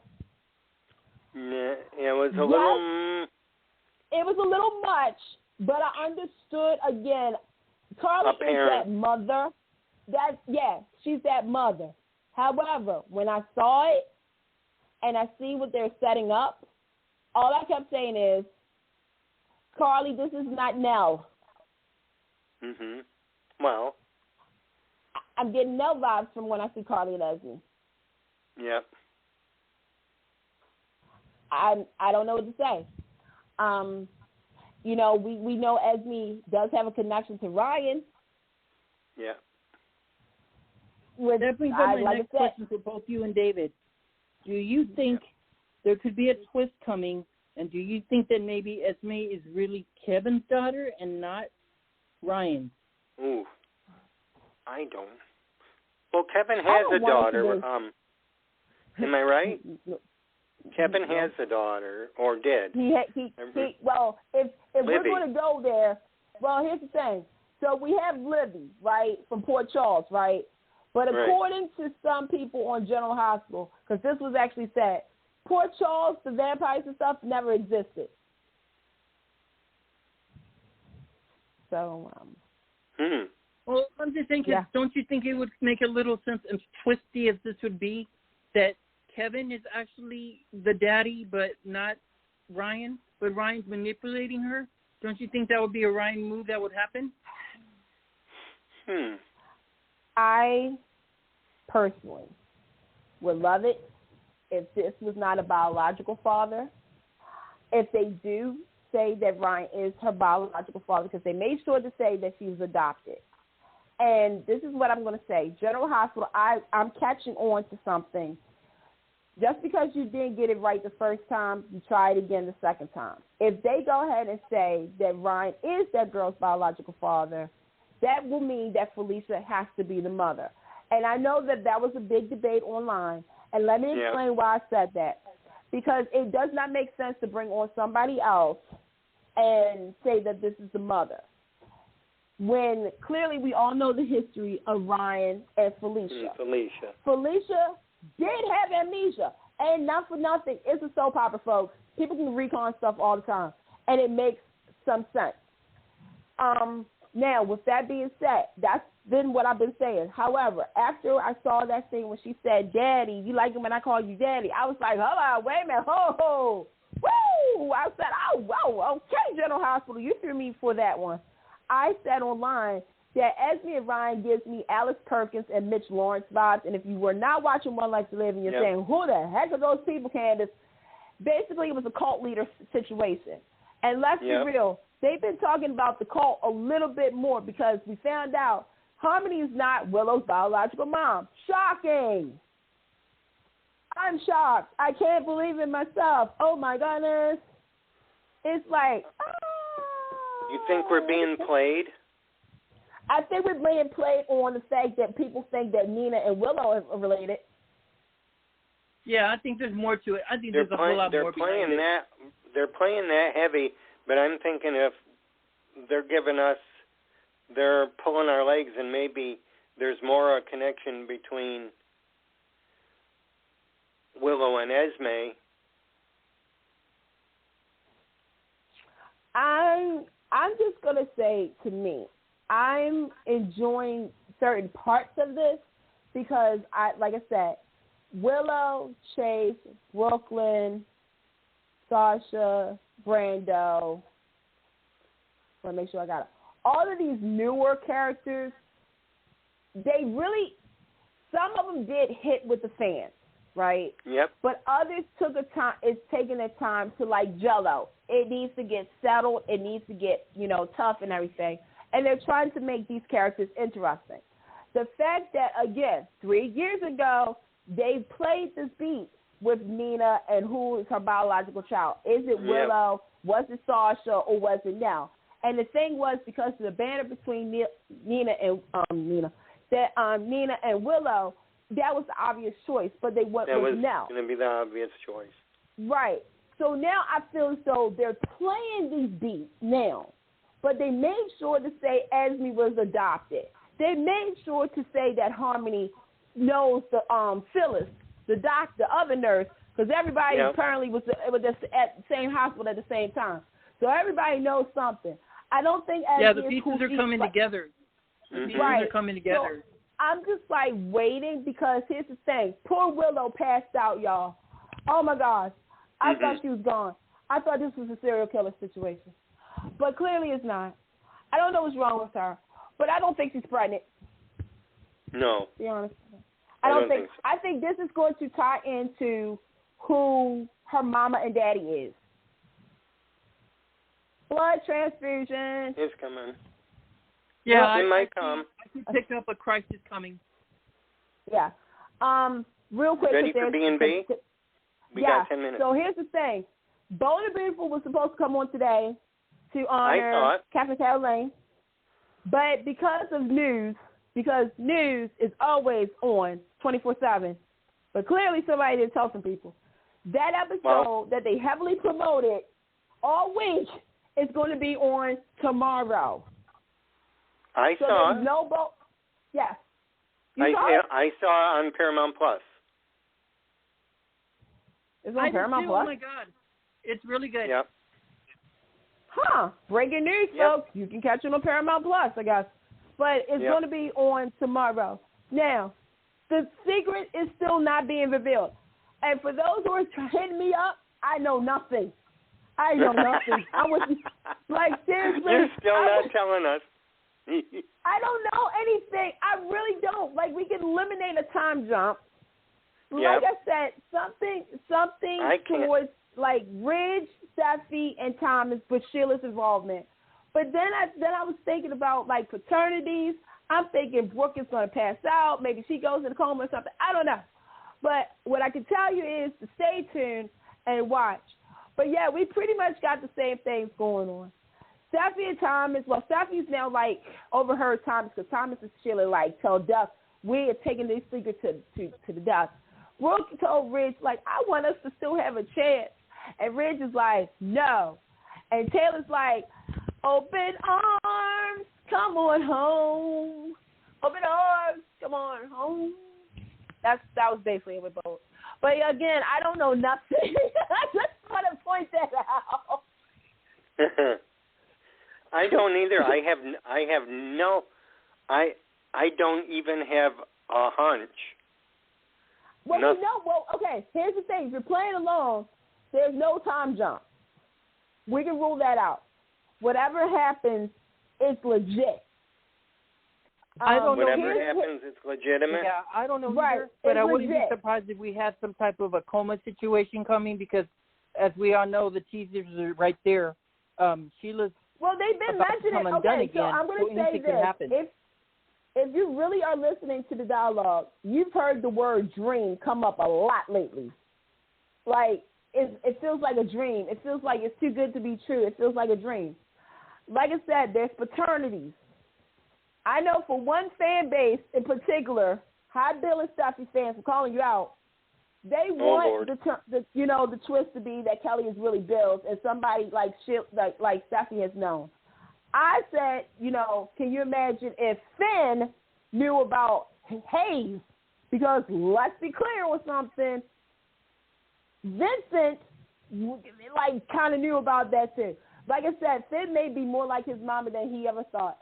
Yeah, it was a little... It was a little much, but I understood again. Carly is that mother. She's that mother. However, when I saw it and I see what they're setting up, all I kept saying is, Carly, this is not Nell. Mhm. Well, I'm getting Nell vibes from when I see Carly and Esme. Yep. I don't know what to say. We know Esme does have a connection to Ryan. Yeah. That brings up my next question for both you and David. Do you think there could be a twist coming, and do you think that maybe Esme is really Kevin's daughter and not Ryan's? Ooh, I don't. Well, Kevin has a daughter. Am I right? Kevin has a daughter, or did. Well, if we're going to go there, well, here's the thing. So we have Libby, right, from Port Charles, right? But according to some people on General Hospital, because this was actually said, Port Charles, the vampires and stuff, never existed. So, Well, I'm just thinking, don't you think it would make a little sense, as twisty as this would be, that Kevin is actually the daddy, but not Ryan, but Ryan's manipulating her? Don't you think that would be a Ryan move that would happen? I personally would love it if this was not a biological father. If they do say that Ryan is her biological father, because they made sure to say that she was adopted. And this is what I'm going to say. General Hospital, I'm catching on to something. Just because you didn't get it right the first time, you try it again the second time. If they go ahead and say that Ryan is that girl's biological father, that will mean that Felicia has to be the mother. And I know that was a big debate online. And let me explain why I said that. Because it does not make sense to bring on somebody else and say that this is the mother, when clearly we all know the history of Ryan and Felicia. Felicia did have amnesia, and not for nothing, it's a soap opera, folks. People can recon stuff all the time, and it makes some sense. Now, with that being said, that's been what I've been saying. However, after I saw that scene when she said, Daddy, you like it when I call you Daddy, I was like, hold on, wait a minute, ho, woo! I said, oh, whoa, okay, General Hospital, you threw me for that one. I said online, that Esme and Ryan gives me Alice Perkins and Mitch Lawrence vibes. And if you were not watching One Life to Live and you're saying, who the heck are those people, Candice? Basically, it was a cult leader situation. And let's be real, they've been talking about the cult a little bit more because we found out Harmony is not Willow's biological mom. Shocking. I'm shocked. I can't believe it myself. Oh, my goodness. It's like, You think we're being played? I think we're being played on the fact that people think that Nina and Willow are related. Yeah, I think there's more to it. I think there's a whole lot more. They're playing that heavy, but I'm thinking if they're pulling our legs, and maybe there's more a connection between Willow and Esme. I'm just gonna say, to me, I'm enjoying certain parts of this because like I said, Willow, Chase, Brooklyn, Sasha, Brando. I want to make sure I got it. All of these newer characters, they really, some of them did hit with the fans, right? Yep. But others it's taking their time to like Jello. It needs to get settled. It needs to get, tough and everything. And they're trying to make these characters interesting. The fact that, again, 3 years ago, they played this beat with Nina and who is her biological child. Is it Willow? Was it Sasha? Or was it Nell? And the thing was, because of the banner between Nina and Willow, that was the obvious choice, but they went with Nell. That was going to be the obvious choice. Right. So now I feel as though they're playing these beats now, but they made sure to say Esme was adopted. They made sure to say that Harmony knows the Phyllis, the doctor, other nurse, because everybody apparently was at the same hospital at the same time. So everybody knows something. I don't think Esme the pieces are coming together. The pieces are coming together. So I'm just like waiting because here's the thing. Poor Willow passed out, y'all. Oh my gosh. I thought she was gone. I thought this was a serial killer situation. But clearly it's not. I don't know what's wrong with her. But I don't think she's pregnant. No. To be honest. I don't think so. I think this is going to tie into who her mama and daddy is. Blood transfusion. It's coming. Yeah, it might come. I could pick up a crisis coming. Yeah. Real quick. Ready for B&B? We got 10 minutes. So here's the thing. Bold and Beautiful was supposed to come on today to honor Captain Carolyn. But because news is always on 24/7, but clearly somebody didn't tell some people. That episode that they heavily promoted all week is going to be on tomorrow. I saw it. Yes. I saw it on Paramount Plus. It's on Paramount Plus? Oh, my God. It's really good. Yep. Huh. Breaking news, folks. You can catch it on Paramount Plus, I guess. But it's going to be on tomorrow. Now, the secret is still not being revealed. And for those who are hitting me up, I know nothing. I know nothing. I was like, seriously. You're still not telling us. I don't know anything. I really don't. Like, we can eliminate a time jump. Like I said, something towards like Ridge, Steffi, and Thomas with Sheila's involvement. But then I was thinking about like fraternities. I'm thinking Brooke is going to pass out. Maybe she goes in a coma or something. I don't know. But what I can tell you is to stay tuned and watch. But yeah, we pretty much got the same things going on. Steffi and Thomas. Well, Steffi's now like overheard Thomas because Thomas and Sheila like tell Duck we are taking this secret to the Duck. Brooke told Ridge, like, I want us to still have a chance. And Ridge is like, no. And Taylor's like, open arms, come on home. Open arms, come on home. That was basically it with both. But again, I don't know nothing. I just want to point that out. I don't either. I don't even have a hunch. Well, okay, here's the thing. If you're playing alone, there's no time jump. We can rule that out. Whatever happens, it's legit. I don't know. Whatever happens, it's legitimate. Yeah, I don't know Right. either, but It's I wouldn't be legit. surprised if we had some type of a coma situation coming because, as we all know, the teasers are right there. Sheila's Well, they've been about to mentioning come it. undone Okay, again, so I'm going to say anything could this. happen. If you really are listening to the dialogue, you've heard the word dream come up a lot lately. Like, it feels like a dream. It feels like it's too good to be true. It feels like a dream. Like I said, there's fraternities. I know for one fan base in particular, Hot Bill and Steffi fans, I'm calling you out, they want the twist to be that Kelly is really Bill's and somebody like Steffi has known. I said, can you imagine if Finn knew about Hayes? Because let's be clear with something, Vincent kind of knew about that too. Like I said, Finn may be more like his mama than he ever thought.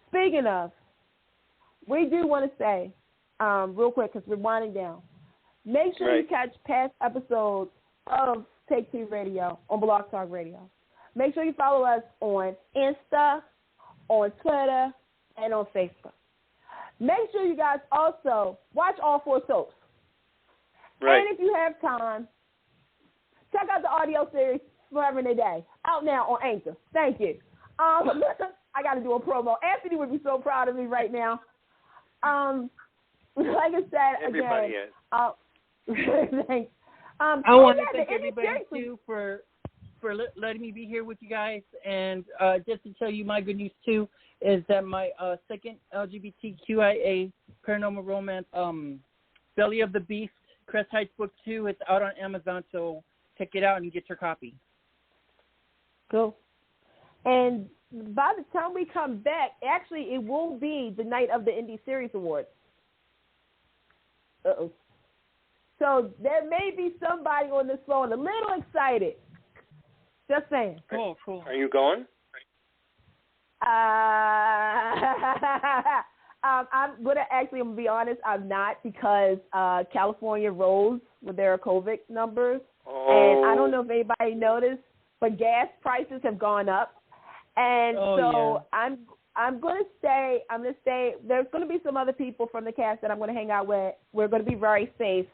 Speaking of, we do want to say, real quick, because we're winding down, make sure you catch past episodes of Take Two Radio on Blog Talk Radio. Make sure you follow us on Insta, on Twitter, and on Facebook. Make sure you guys also watch all 4 soaps. Right. And if you have time, check out the audio series Forever and a Day, out now on Anchor. Thank you. I got to do a promo. Anthony would be so proud of me right now. Like I said, everybody is. Thanks. I want to thank everybody too for letting me be here with you guys, and just to tell you my good news too is that my second LGBTQIA paranormal romance, Belly of the Beast, Crest Heights Book 2, it's out on Amazon, so check it out and get your copy. Cool. And by the time we come back, actually, it will be the night of the Indie Series Awards. Uh-oh. So there may be somebody on this phone a little excited. Just saying. Cool. Are you going? I'm going to be honest, I'm not, because California rose with their COVID numbers. And I don't know if anybody noticed, but gas prices have gone up. And I'm going to stay. There's going to be some other people from the cast that I'm going to hang out with. We're going to be very safe.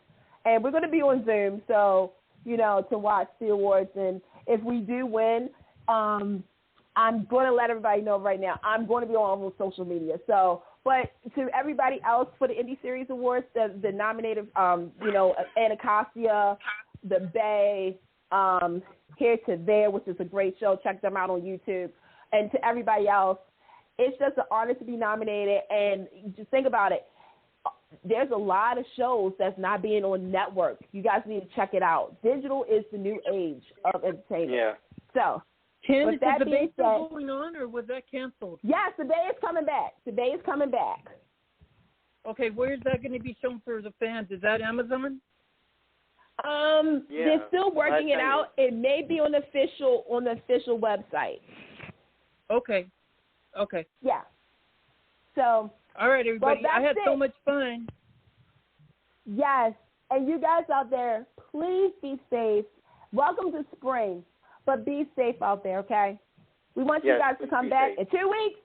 And we're going to be on Zoom, so, to watch the awards. And if we do win, I'm going to let everybody know right now. I'm going to be on all of social media. So, but to everybody else for the Indie Series Awards, the nominated, Anacostia, The Bay, Here to There, which is a great show. Check them out on YouTube. And to everybody else, it's just an honor to be nominated. And just think about it. There's a lot of shows that's not being on network. You guys need to check it out. Digital is the new age of entertainment. Yeah. So, Candice, is the Bay still going on, or was that canceled? Yes, the Bay is coming back. The Bay is coming back. Okay, where is that going to be shown for the fans? Is that Amazon? They're still working it out. It may be on the official website. Okay. Yeah. So. All right, everybody. I had so much fun. Yes. And you guys out there, please be safe. Welcome to spring, but be safe out there, okay? We want you guys to come back in 2 weeks.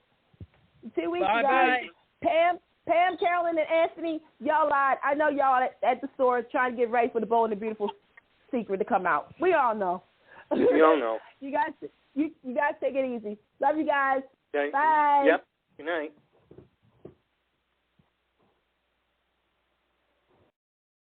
In 2 weeks, you guys. Pam, Carolyn, and Anthony, y'all lied. I know y'all at the store trying to get ready for the Bold and Beautiful secret to come out. We all know. We all know. You guys take it easy. Love you guys. Okay. Bye. Yep. Good night.